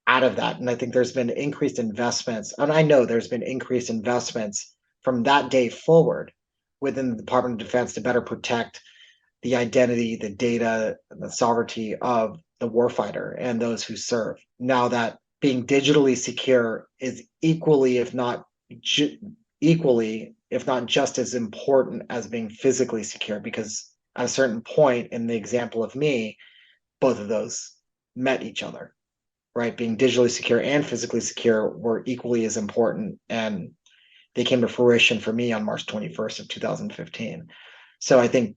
out of that. And I think there's been increased investments, and I know there's been increased investments from that day forward within the Department of Defense to better protect the identity, the data, and the sovereignty of the warfighter and those who serve. Now that being digitally secure is equally, if not just as important as being physically secure, because at a certain point in the example of me, both of those met each other, right? Being digitally secure and physically secure were equally as important, and they came to fruition for me on March 21st of 2015. So I think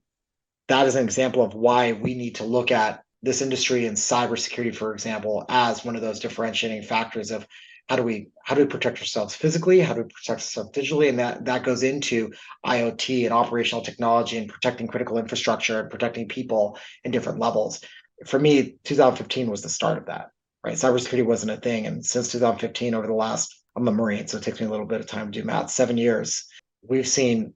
that is an example of why we need to look at this industry and cybersecurity, for example, as one of those differentiating factors of how do we protect ourselves physically, how do we protect ourselves digitally, and that goes into IoT and operational technology and protecting critical infrastructure and protecting people in different levels. For me, 2015 was the start of that, right? Cybersecurity wasn't a thing, and since 2015, over the last, I'm a Marine, so it takes me a little bit of time to do math, 7 years, we've seen,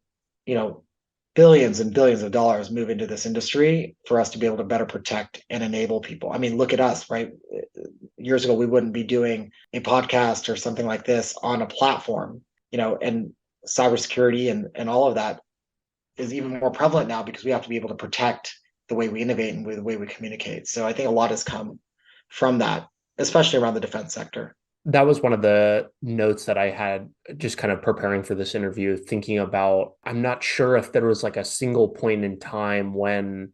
billions and billions of dollars move into this industry for us to be able to better protect and enable people. I mean, look at us, right? Years ago, we wouldn't be doing a podcast or something like this on a platform, and cybersecurity and all of that is even more prevalent now because we have to be able to protect the way we innovate and the way we communicate. So I think a lot has come from that, especially around the defense sector. That was one of the notes that I had just kind of preparing for this interview, thinking about, I'm not sure if there was like a single point in time when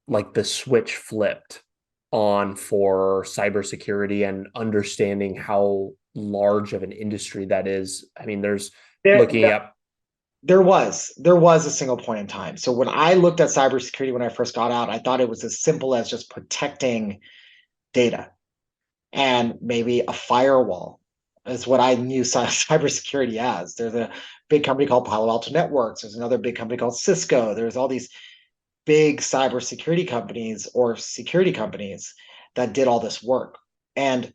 like the switch flipped on for cybersecurity and understanding how large of an industry that is. I mean, there's looking at there was a single point in time. So when I looked at cybersecurity when I first got out, I thought it was as simple as just protecting data and maybe a firewall is what I knew cybersecurity as. There's a big company called Palo Alto Networks. There's another big company called Cisco. There's all these big cybersecurity companies or security companies that did all this work. And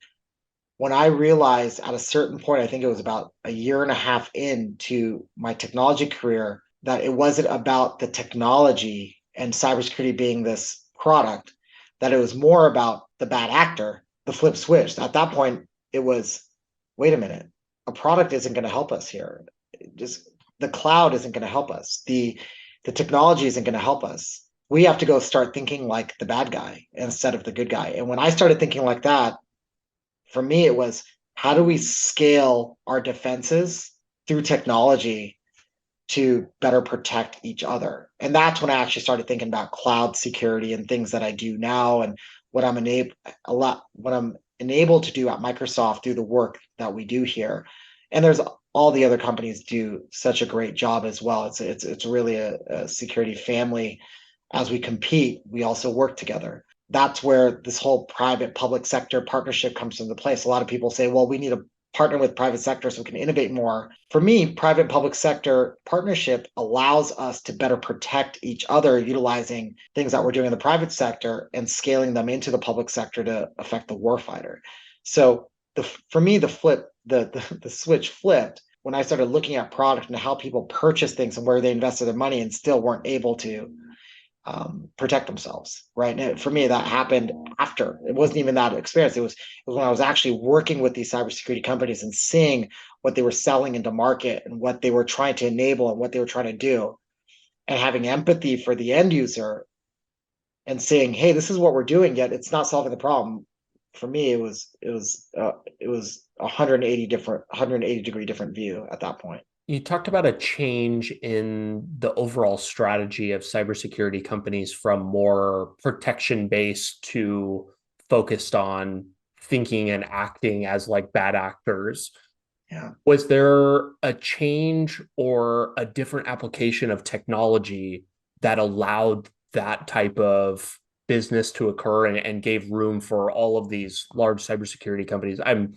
when I realized at a certain point, I think it was about a year and a half into my technology career, that it wasn't about the technology and cybersecurity being this product, that it was more about the bad actor, the flip switch. At that point, it was, wait a minute, a product isn't going to help us here. Just the cloud isn't going to help us. The technology isn't going to help us. We have to go start thinking like the bad guy instead of the good guy. And when I started thinking like that, For me, it was how do we scale our defenses through technology to better protect each other? And that's when I actually started thinking about cloud security and things that I do now, and what I'm enabled to do at Microsoft through the work that we do here. And there's all the other companies do such a great job as well. It's really a security family. As we compete, we also work together. That's where this whole private public sector partnership comes into place. A lot of people say, well, we need to partner with private sector so we can innovate more. For me, private public sector partnership allows us to better protect each other, utilizing things that we're doing in the private sector and scaling them into the public sector to affect the warfighter. So for me, the switch flipped when I started looking at product and how people purchase things and where they invested their money and still weren't able to protect themselves, right? And for me, that happened after. It wasn't even that experience. It was when I was actually working with these cybersecurity companies and seeing what they were selling into market and what they were trying to enable and what they were trying to do, and having empathy for the end user and saying, "Hey, this is what we're doing, yet it's not solving the problem." For me, it was 180 degree different view at that point. You talked about a change in the overall strategy of cybersecurity companies from more protection based to focused on thinking and acting as like bad actors. Yeah. Was there a change or a different application of technology that allowed that type of business to occur and gave room for all of these large cybersecurity companies? I'm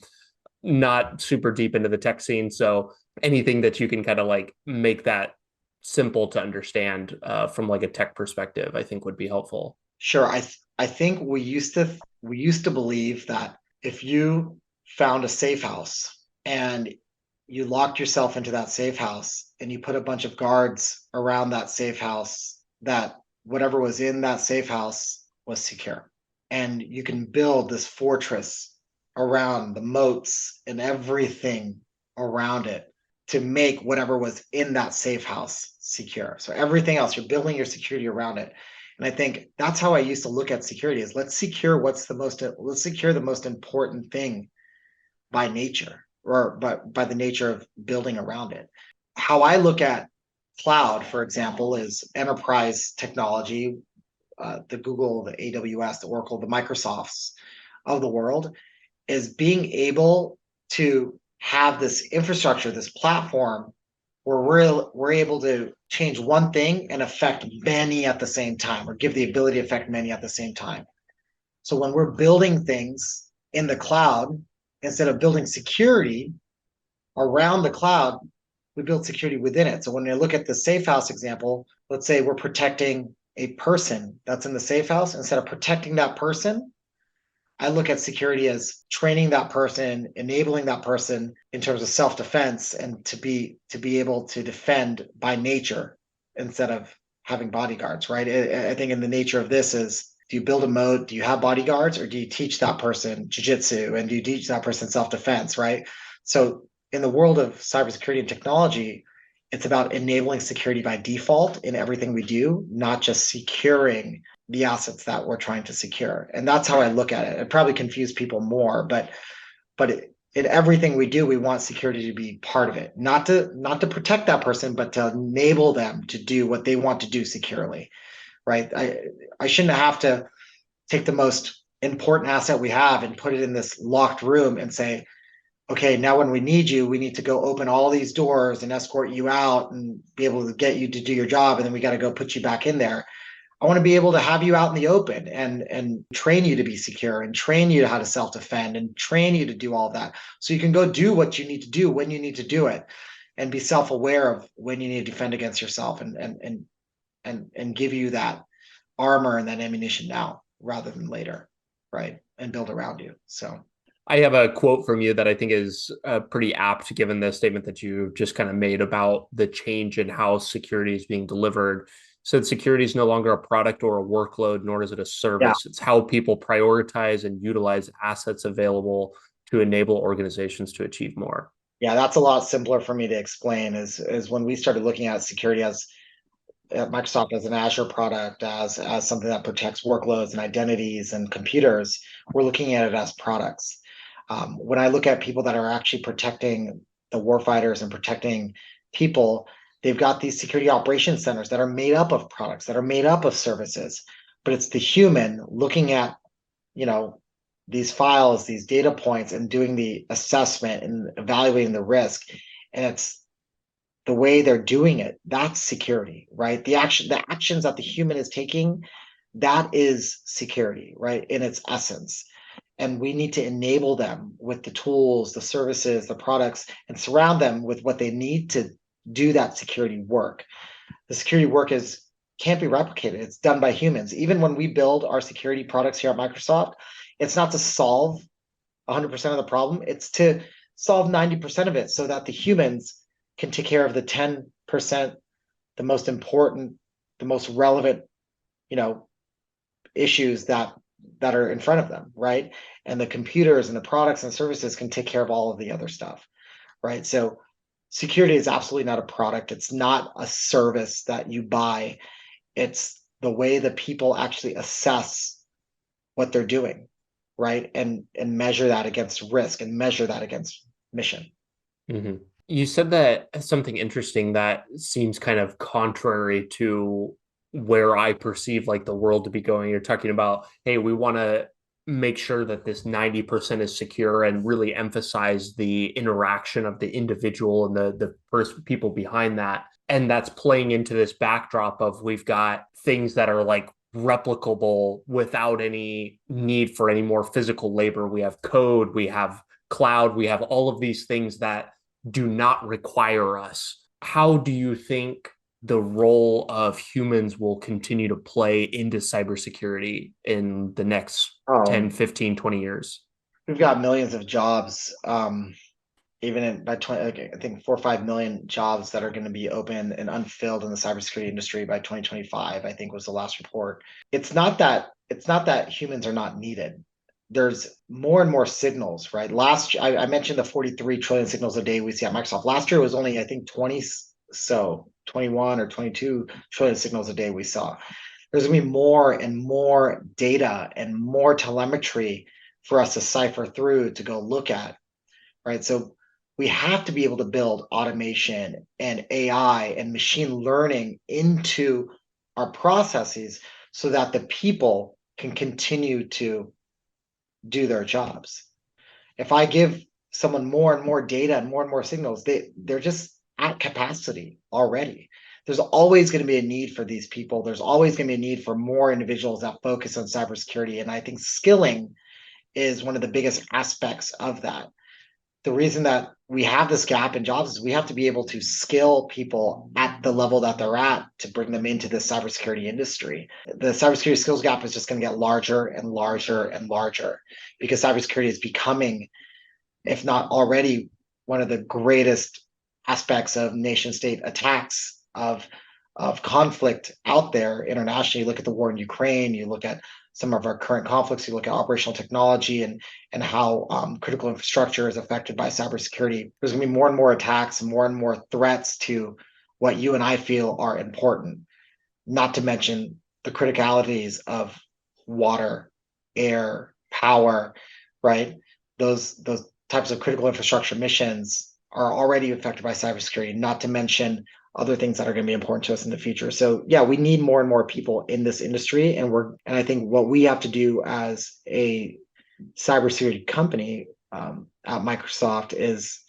not super deep into the tech scene, so anything that you can kind of like make that simple to understand from like a tech perspective, I think would be helpful. Sure. I think we used to believe that if you found a safe house and you locked yourself into that safe house and you put a bunch of guards around that safe house, that whatever was in that safe house was secure. And you can build this fortress around the moats and everything around it to make whatever was in that safe house secure. So everything else, you're building your security around it. And I think that's how I used to look at security: is let's secure the most important thing by nature, or by the nature of building around it. How I look at cloud, for example, is enterprise technology, the Google, the AWS, the Oracle, the Microsofts of the world, is being able to have this infrastructure, this platform where we're able to change one thing and affect many at the same time, or give the ability to affect many at the same time. So when we're building things in the cloud, instead of building security around the cloud, we build security within it. So when you look at the safe house example, let's say we're protecting a person that's in the safe house. Instead of protecting that person, I look at security as training that person, enabling that person in terms of self-defense, and to be able to defend by nature instead of having bodyguards, right? I think in the nature of this is, do you build a moat? Do you have bodyguards, or do you teach that person jujitsu, and do you teach that person self-defense, right? So in the world of cybersecurity and technology, it's about enabling security by default in everything we do, not just securing the assets that we're trying to secure. And that's how I look at it. It probably confused people more, but in everything we do, we want security to be part of it, not to protect that person, but to enable them to do what they want to do securely, right? I shouldn't have to take the most important asset we have and put it in this locked room and say, okay, now when we need you, we need to go open all these doors and escort you out and be able to get you to do your job, and then we got to go put you back in there. I want to be able to have you out in the open and train you to be secure, and train you how to self-defend, and train you to do all of that. So you can go do what you need to do when you need to do it, and be self-aware of when you need to defend against yourself, and give you that armor and that ammunition now rather than later, right? And build around you. So I have a quote from you that I think is pretty apt given the statement that you just kind of made about the change in how security is being delivered. Said security is no longer a product or a workload, nor is it a yeah, service. It's how people prioritize and utilize assets available to enable organizations to achieve more. yeah, that's a lot simpler for me to explain. Is when we started looking at security as at Microsoft as an Azure product, as something that protects workloads and identities and computers, we're looking at it as products. When I look at people that are actually protecting the warfighters and protecting people, they've got these security operations centers that are made up of products, that are made up of services, but it's the human looking at, you know, these files, these data points, and doing the assessment and evaluating the risk. And it's the way they're doing it. That's security, right? The actions that the human is taking, that is security, right? In its essence. And we need to enable them with the tools, the services, the products, and surround them with what they need to do that security work. The security work is can't be replicated. It's done by humans. Even when we build our security products here at Microsoft, it's not to solve 100% of the problem. It's to solve 90% of it so that the humans can take care of the 10%, the most important, the most relevant, you know, issues that are in front of them, right? And the computers and the products and services can take care of all of the other stuff, right? So security is absolutely not a product. It's not a service that you buy. It's the way that people actually assess what they're doing, right? And measure that against risk and measure that against mission. Mm-hmm. You said that something interesting that seems kind of contrary to where I perceive like the world to be going. You're talking about, hey, we want to make sure that this 90% is secure and really emphasize the interaction of the individual and the first people behind that. And that's playing into this backdrop of we've got things that are like replicable without any need for any more physical labor. We have code, we have cloud, we have all of these things that do not require us. How do you think the role of humans will continue to play into cybersecurity in the next 10, Oh, 15, 20 years? we've got millions of jobs. Even by 20, like, I think 4 or 5 million jobs that are going to be open and unfilled in the cybersecurity industry by 2025, I think was the last report. It's not that humans are not needed. There's more and more signals, right? I mentioned the 43 trillion signals a day we see at Microsoft. Last year was only, I think, 21 or 22 trillion signals a day we saw. There's going to be more and more data and more telemetry for us to cipher through to go look at, right? So we have to be able to build automation and AI and machine learning into our processes so that the people can continue to do their jobs. If I give someone more and more data and more signals, they're just at capacity already. There's always going to be a need for these people. There's always going to be a need for more individuals that focus on cybersecurity. And I think skilling is one of the biggest aspects of that. The reason that we have this gap in jobs is we have to be able to skill people at the level that they're at to bring them into the cybersecurity industry. The cybersecurity skills gap is just going to get larger and larger and larger because cybersecurity is becoming, if not already, one of the greatest aspects of nation state attacks of conflict out there internationally. You look at the war in Ukraine, you look at some of our current conflicts, you look at operational technology and how critical infrastructure is affected by cybersecurity. There's going to be more and more attacks and more threats to what you and I feel are important, not to mention the criticalities of water, air, power, right? Those types of critical infrastructure missions are already affected by cybersecurity, not to mention other things that are going to be important to us in the future. So yeah, we need more and more people in this industry, and I think what we have to do as a cybersecurity company at Microsoft is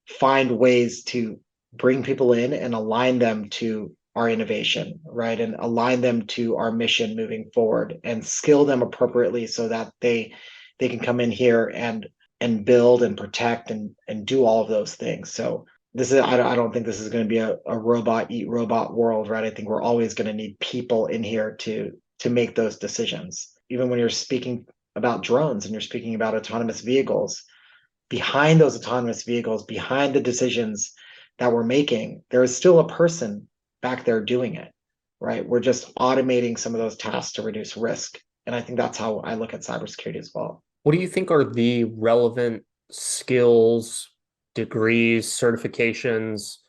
find ways to bring people in and align them to our innovation, right? And align them to our mission moving forward and skill them appropriately so that they can come in here and build and protect and do all of those things. So I don't think this is going to be a robot eat robot world, right? I think we're always going to need people in here to make those decisions. Even when you're speaking about drones and you're speaking about autonomous vehicles, behind those autonomous vehicles, behind the decisions that we're making, there is still a person back there doing it, right? We're just automating some of those tasks to reduce risk. And I think that's how I look at cybersecurity as well. What do you think are the relevant skills, degrees, certifications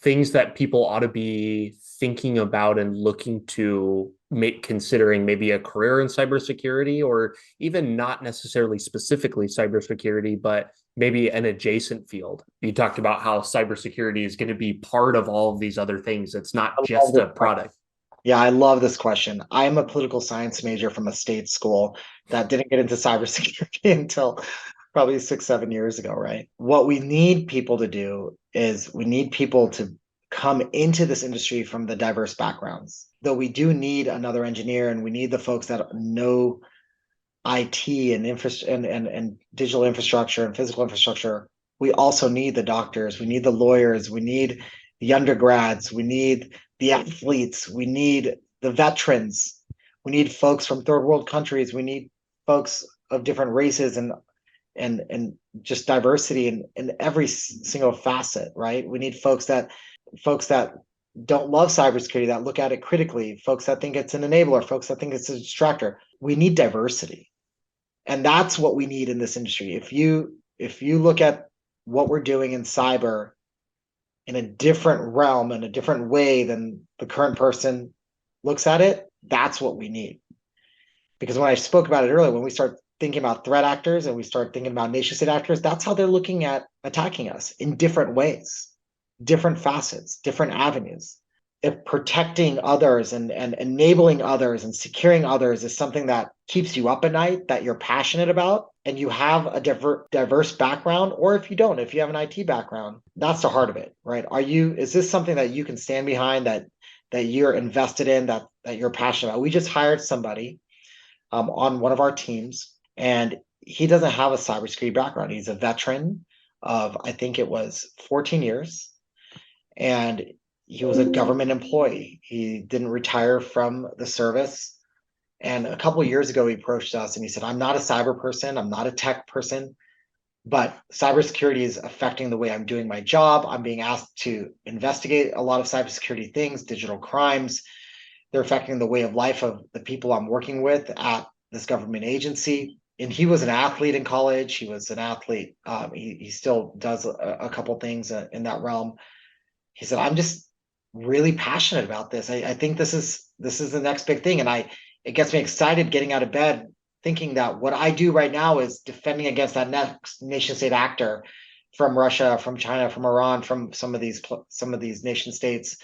things that people ought to be thinking about and looking to make, considering maybe a career in cybersecurity, or even not necessarily specifically cybersecurity, but maybe an adjacent field? You talked about how cybersecurity is going to be part of all of these other things. It's not I love just this a question. product. Yeah, I love this question. I'm a political science major from a state school that didn't get into cybersecurity until probably 6, 7 years ago, right? What we need people to do is we need people to come into this industry from the diverse backgrounds. Though we do need another engineer and we need the folks that know IT and and digital infrastructure and physical infrastructure. We also need the doctors, we need the lawyers, we need the undergrads, we need the athletes, we need the veterans, we need folks from third world countries, we need folks of different races and just diversity in every single facet, right? We need folks that don't love cybersecurity, that look at it critically, folks that think it's an enabler, folks that think it's a distractor. We need diversity. And that's what we need in this industry. If you look at what we're doing in cyber in a different realm, in a different way than the current person looks at it, that's what we need. Because when I spoke about it earlier, when we start thinking about threat actors and we start thinking about nation state actors, that's how they're looking at attacking us in different ways, different facets, different avenues. If protecting others and enabling others and securing others is something that keeps you up at night, that you're passionate about, and you have a diverse background, or if you don't, if you have an IT background, that's the heart of it, right? Is this something that you can stand behind, that you're invested in, that you're passionate about? We just hired somebody on one of our teams, and he doesn't have a cybersecurity background. He's a veteran of, I think it was 14 years, and he was a government employee. He didn't retire from the service. And a couple of years ago, he approached us and he said, I'm not a cyber person, I'm not a tech person, but cybersecurity is affecting the way I'm doing my job. I'm being asked to investigate a lot of cybersecurity things, digital crimes. They're affecting the way of life of the people I'm working with at this government agency. And he was an athlete in college. He was an athlete. He still does a couple things in that realm. He said, I'm just really passionate about this. I think this is the next big thing. And it gets me excited getting out of bed, thinking that what I do right now is defending against that next nation state actor from Russia, from China, from Iran, from some of these nation states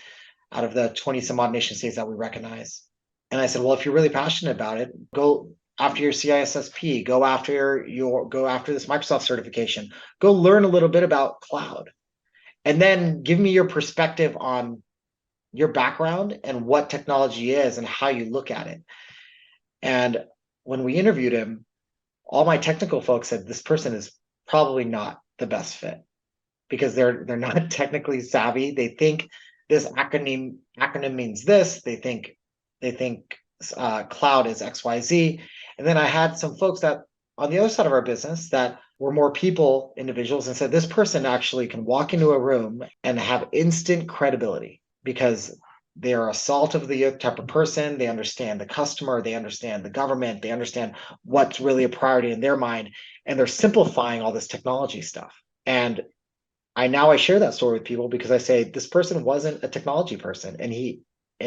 out of the 20 some odd nation states that we recognize. And I said, well, if you're really passionate about it, go after your CISSP, go after this Microsoft certification, go learn a little bit about cloud. And then give me your perspective on your background and what technology is and how you look at it. And when we interviewed him, all my technical folks said this person is probably not the best fit because they're not technically savvy. They think this acronym means this. They think cloud is XYZ. And then I had some folks that on the other side of our business that were more people individuals and said this person actually can walk into a room and have instant credibility because they are a salt of the earth type of person. They understand the customer, they understand the government, they understand what's really a priority in their mind, and they're simplifying all this technology stuff. And I share that story with people because I say this person wasn't a technology person, and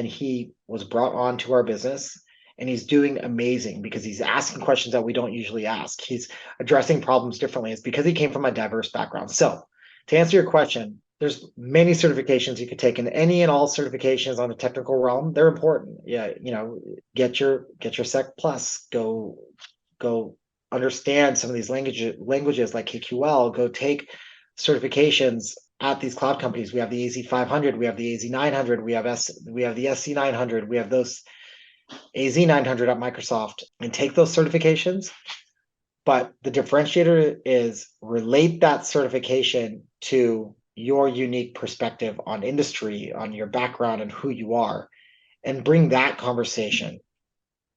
he was brought on to our business, and he's doing amazing because he's asking questions that we don't usually ask. He's addressing problems differently. It's because he came from a diverse background. So to answer your question, there's many certifications you could take, and any and all certifications on the technical realm, they're important. Yeah, get your Sec Plus, go understand some of these languages like KQL, go take certifications at these cloud companies. We have the AZ500, we have the AZ900, we have the SC900, we have those AZ900 at Microsoft, and take those certifications. But the differentiator is relate that certification to your unique perspective on industry, on your background and who you are, and bring that conversation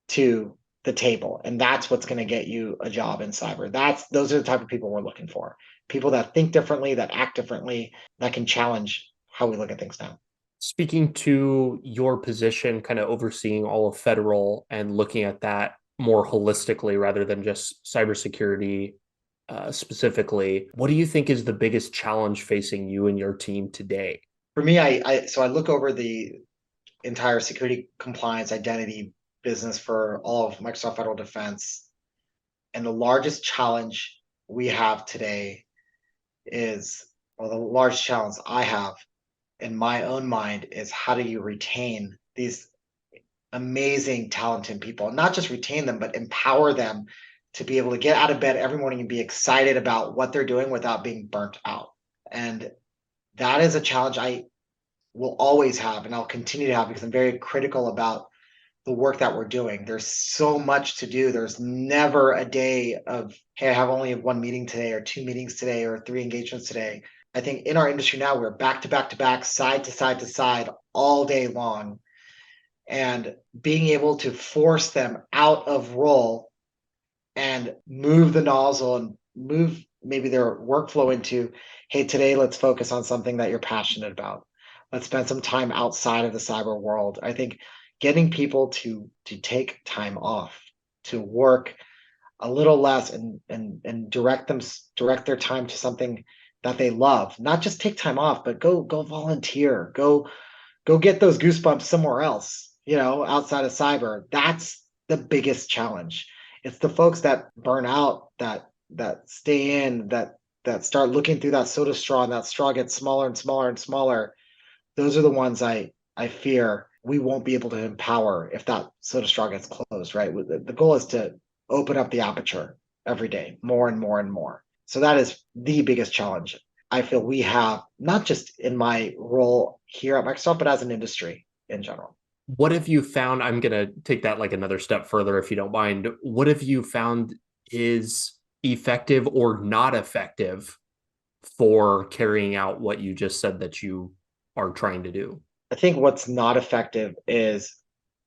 to the table. And that's what's going to get you a job in cyber. Those are the type of people we're looking for. People that think differently, that act differently, that can challenge how we look at things now. Speaking to your position, kind of overseeing all of federal and looking at that more holistically rather than just cybersecurity specifically, what do you think is the biggest challenge facing you and your team today? For me, I look over the entire security compliance identity business for all of Microsoft Federal Defense. And the largest challenge we have today is, well, the largest challenge I have in my own mind is how do you retain these amazing, talented people? And not just retain them, but empower them to be able to get out of bed every morning and be excited about what they're doing without being burnt out. And that is a challenge I will always have and I'll continue to have because I'm very critical about the work that we're doing. There's so much to do. There's never a day of, hey, I have only one meeting today or two meetings today or three engagements today. I think in our industry now, we're back to back to back, side to side to side all day long. And being able to force them out of role and move the nozzle and move maybe their workflow into, hey, today let's focus on something that you're passionate about. Let's spend some time outside of the cyber world. I think getting people to take time off, to work a little less and direct their time to something that they love. Not just take time off, but go volunteer, go get those goosebumps somewhere else, outside of cyber. That's the biggest challenge. It's the folks that burn out, that stay in, that start looking through that soda straw, and that straw gets smaller and smaller and smaller. Those are the ones I fear we won't be able to empower if that soda straw gets closed, right? The goal is to open up the aperture every day, more and more and more. So that is the biggest challenge I feel we have, not just in my role here at Microsoft, but as an industry in general. What have you found? I'm going to take that like another step further, if you don't mind. What have you found is effective or not effective for carrying out what you just said that you are trying to do? I think what's not effective is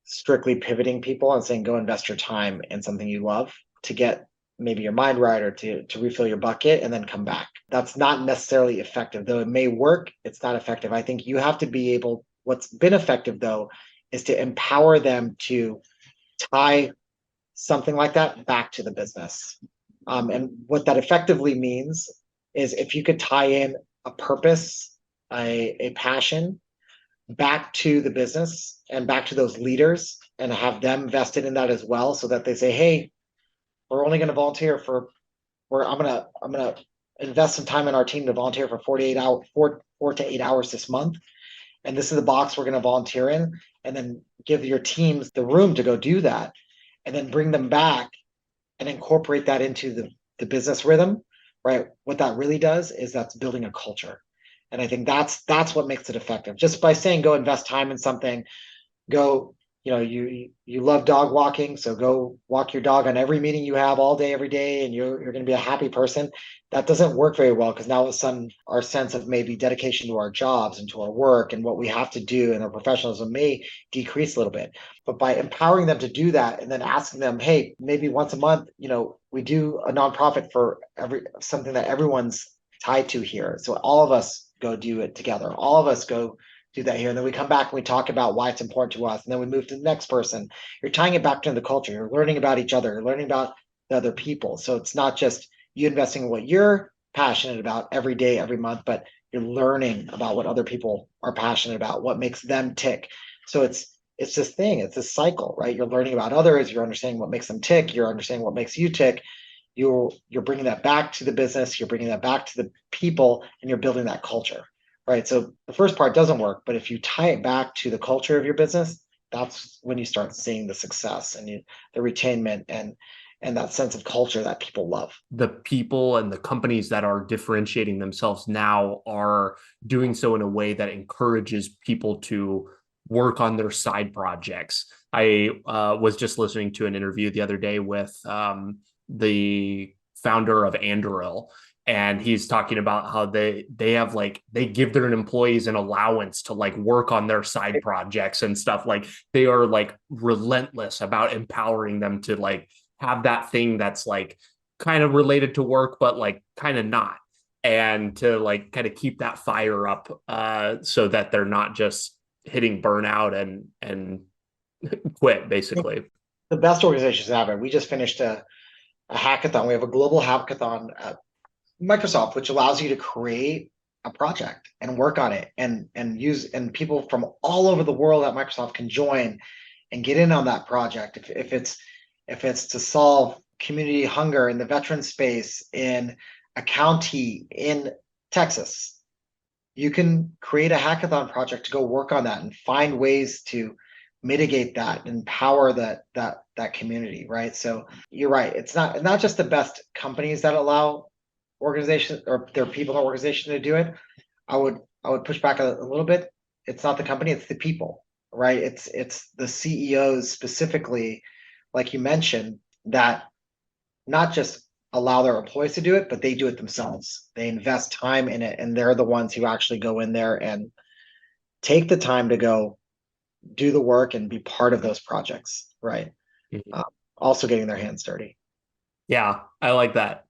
strictly pivoting people and saying, go invest your time in something you love to get maybe your mind right or to refill your bucket and then come back. That's not necessarily effective, though it may work. It's not effective. I think you have to be able, what's been effective though, is to empower them to tie something like that back to the business. And what that effectively means is if you could tie in a purpose, a passion back to the business and back to those leaders and have them vested in that as well, so that they say, hey, we're only going to volunteer for, or I'm going to invest some time in our team to volunteer for 48 hours, 4 to 8 hours this month. And this is the box we're going to volunteer in, and then give your teams the room to go do that, and then bring them back and incorporate that into the business rhythm, right? What that really does is that's building a culture. And I think that's what makes it effective. Just by saying, go invest time in something, go, you love dog walking, so go walk your dog on every meeting you have all day, every day, and you're going to be a happy person. That doesn't work very well, because now all of a sudden our sense of maybe dedication to our jobs and to our work and what we have to do and our professionalism may decrease a little bit. But by empowering them to do that and then asking them, hey, maybe once a month, we do a nonprofit for something that everyone's tied to here. So all of us go do it together. All of us go do that here. And then we come back and we talk about why it's important to us. And then we move to the next person. You're tying it back to the culture. You're learning about each other. You're learning about the other people. So it's not just you investing in what you're passionate about every day, every month, but you're learning about what other people are passionate about, what makes them tick. So it's this thing, it's this cycle, right? You're learning about others. You're understanding what makes them tick. You're understanding what makes you tick. You're bringing that back to the business. You're bringing that back to the people, and you're building that culture. Right. So the first part doesn't work, but if you tie it back to the culture of your business, that's when you start seeing the success and the retainment and that sense of culture that people love. The people and the companies that are differentiating themselves now are doing so in a way that encourages people to work on their side projects. I was just listening to an interview the other day with the founder of Anduril, and he's talking about how they have they give their employees an allowance to work on their side projects and stuff. They are relentless about empowering them to have that thing that's kind of related to work but kind of not, and to kind of keep that fire up so that they're not just hitting burnout and quit basically. The best organizations have it. We just finished a hackathon. We have a global hackathon at Microsoft, which allows you to create a project and work on it and use, and people from all over the world at Microsoft can join and get in on that project. If it's to solve community hunger in the veteran space in a county in Texas, you can create a hackathon project to go work on that and find ways to mitigate that, empower that community, right? So you're right. It's not just the best companies that allow organizations or their people in organization to do it. I would push back a little bit. It's not the company, it's the people, right? It's the CEOs specifically, like you mentioned, that not just allow their employees to do it, but they do it themselves. They invest time in it, and they're the ones who actually go in there and take the time to go do the work and be part of those projects, right? Mhm. Also getting their hands dirty. Yeah, I like that.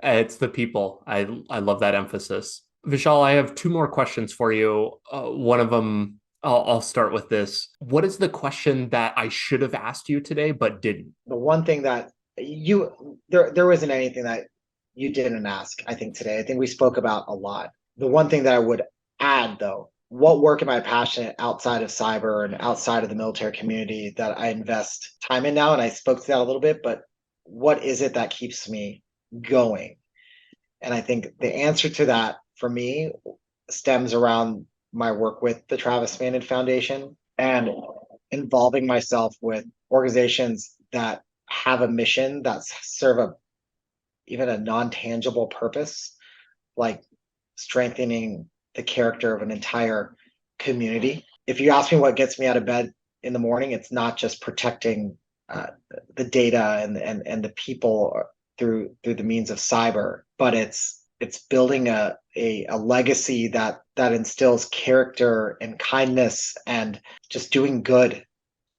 It's the people. I love that emphasis. Vishal, I have two more questions for you. One of them, I'll start with this. What is the question that I should have asked you today but didn't? The one thing that there wasn't anything that you didn't ask, I think, today. I think we spoke about a lot. The one thing that I would add, though, what work am I passionate outside of cyber and outside of the military community that I invest time in now? And I spoke to that a little bit, but what is it that keeps me going? And I think the answer to that for me stems around my work with the Travis Manion Foundation and involving myself with organizations that have a mission that serve even a non-tangible purpose, like strengthening the character of an entire community. If you ask me what gets me out of bed in the morning, it's not just protecting uh, the data and the people through the means of cyber, but it's building a legacy that instills character and kindness and just doing good,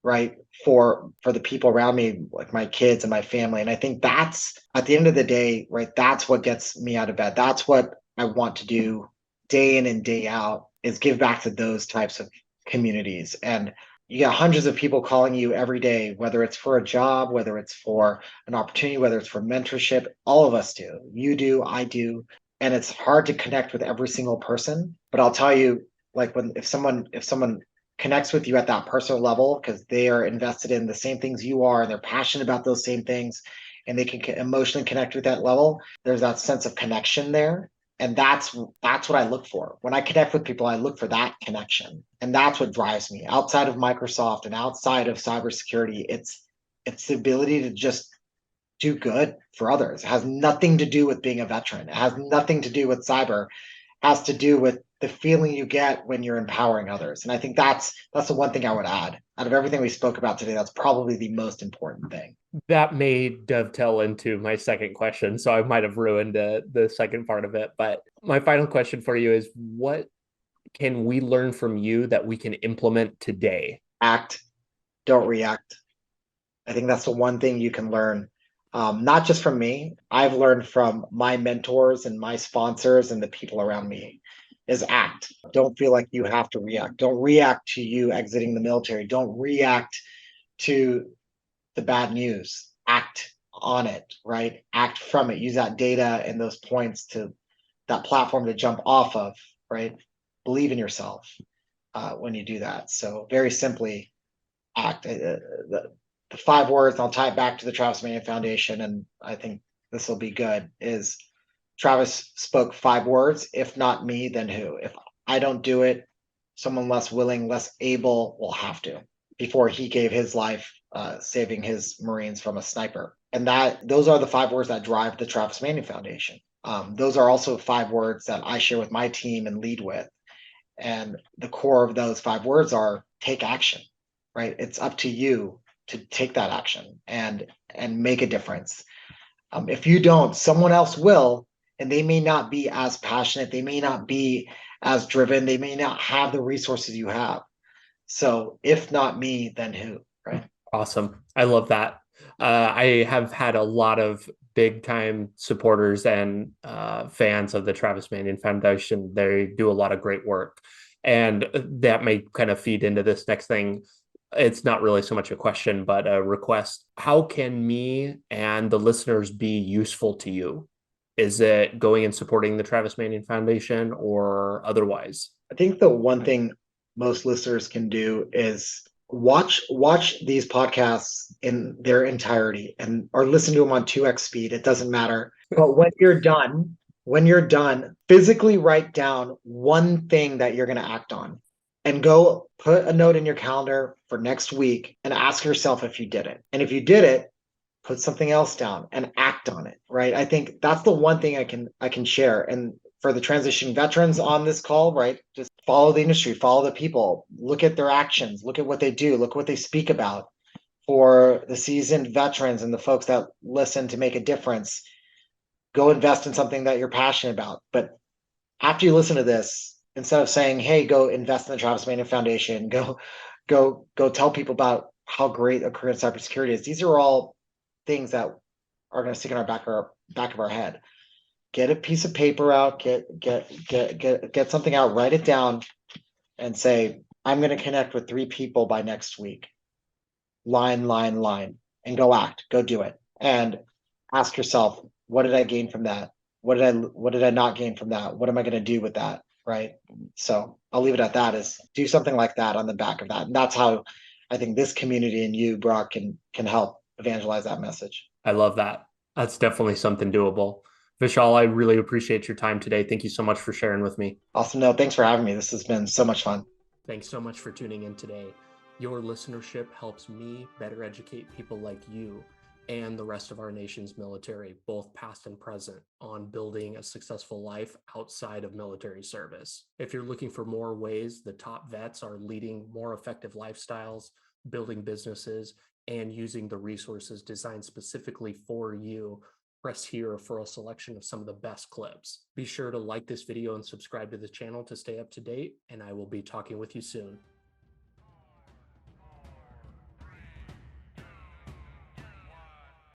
right, for the people around me, like my kids and my family. And I think that's, at the end of the day, right, that's what gets me out of bed. That's what I want to do day in and day out, is give back to those types of communities. And you got hundreds of people calling you every day, whether it's for a job, whether it's for an opportunity, whether it's for mentorship. All of us do. You do, I do. And it's hard to connect with every single person. But I'll tell you, like, if someone connects with you at that personal level because they are invested in the same things you are and they're passionate about those same things, and they can emotionally connect with that level, there's that sense of connection there. And that's what I look for. When I connect with people, I look for that connection. And that's what drives me. Outside of Microsoft and outside of cybersecurity, it's the ability to just do good for others. It has nothing to do with being a veteran. It has nothing to do with cyber. It has to do with the feeling you get when you're empowering others. And I think that's the one thing I would add. Out of everything we spoke about today, that's probably the most important thing. That may dovetail into my second question, so I might have ruined the second part of it. But my final question for you is, what can we learn from you that we can implement today? Act, don't react. I think that's the one thing you can learn, not just from me. I've learned from my mentors and my sponsors and the people around me, is act. Don't feel like you have to react. Don't react to you exiting the military. Don't react to the bad news. Act on it, right? Act from it. Use that data and those points to that platform to jump off of, right? Believe in yourself when you do that. So very simply, act. The 5 words, and I'll tie it back to the Travis Manion Foundation, and I think this will be good, is Travis spoke 5 words. If not me, then who? If I don't do it, someone less willing, less able will have to, before he gave his life saving his Marines from a sniper. And those are the 5 words that drive the Travis Manion Foundation. Those are also 5 words that I share with my team and lead with. And the core of those 5 words are take action, right? It's up to you to take that action and make a difference. If you don't, someone else will, and they may not be as passionate, they may not be as driven, they may not have the resources you have. So if not me, then who, right? Awesome. I love that. I have had a lot of big time supporters and fans of the Travis Manion Foundation. They do a lot of great work. And that may kind of feed into this next thing. It's not really so much a question, but a request. How can me and the listeners be useful to you? Is it going and supporting the Travis Manion Foundation or otherwise? I think the one thing most listeners can do is watch these podcasts in their entirety and or listen to them on 2x speed. It doesn't matter. But when you're done, physically write down one thing that you're going to act on and go put a note in your calendar for next week and ask yourself if you did it. And if you did it, put something else down and act on it, right? I think that's the one thing I can share. And for the transition veterans on this call, right? Just follow the industry, follow the people, look at their actions, look at what they do, look what they speak about. For the seasoned veterans and the folks that listen to make a difference, go invest in something that you're passionate about. But after you listen to this, instead of saying, hey, go invest in the Travis Manion Foundation, go tell people about how great a career in cybersecurity is. These are all things that are going to stick in our back of our head. Get a piece of paper out, get something out, write it down, and say, I'm going to connect with 3 people by next week. Line, and go act, go do it, and ask yourself, what did I gain from that? What did I not gain from that? What am I going to do with that? Right. So I'll leave it at that. Is do something like that on the back of that, and that's how I think this community and you, Brock, can help evangelize that message. I love that. That's definitely something doable. Vishal, I really appreciate your time today. Thank you so much for sharing with me. Awesome. No, thanks for having me. This has been so much fun. Thanks so much for tuning in today. Your listenership helps me better educate people like you and the rest of our nation's military, both past and present, on building a successful life outside of military service. If you're looking for more ways the top vets are leading more effective lifestyles, building businesses, and using the resources designed specifically for you, press here for a selection of some of the best clips. Be sure to like this video and subscribe to the channel to stay up to date, and I will be talking with you soon.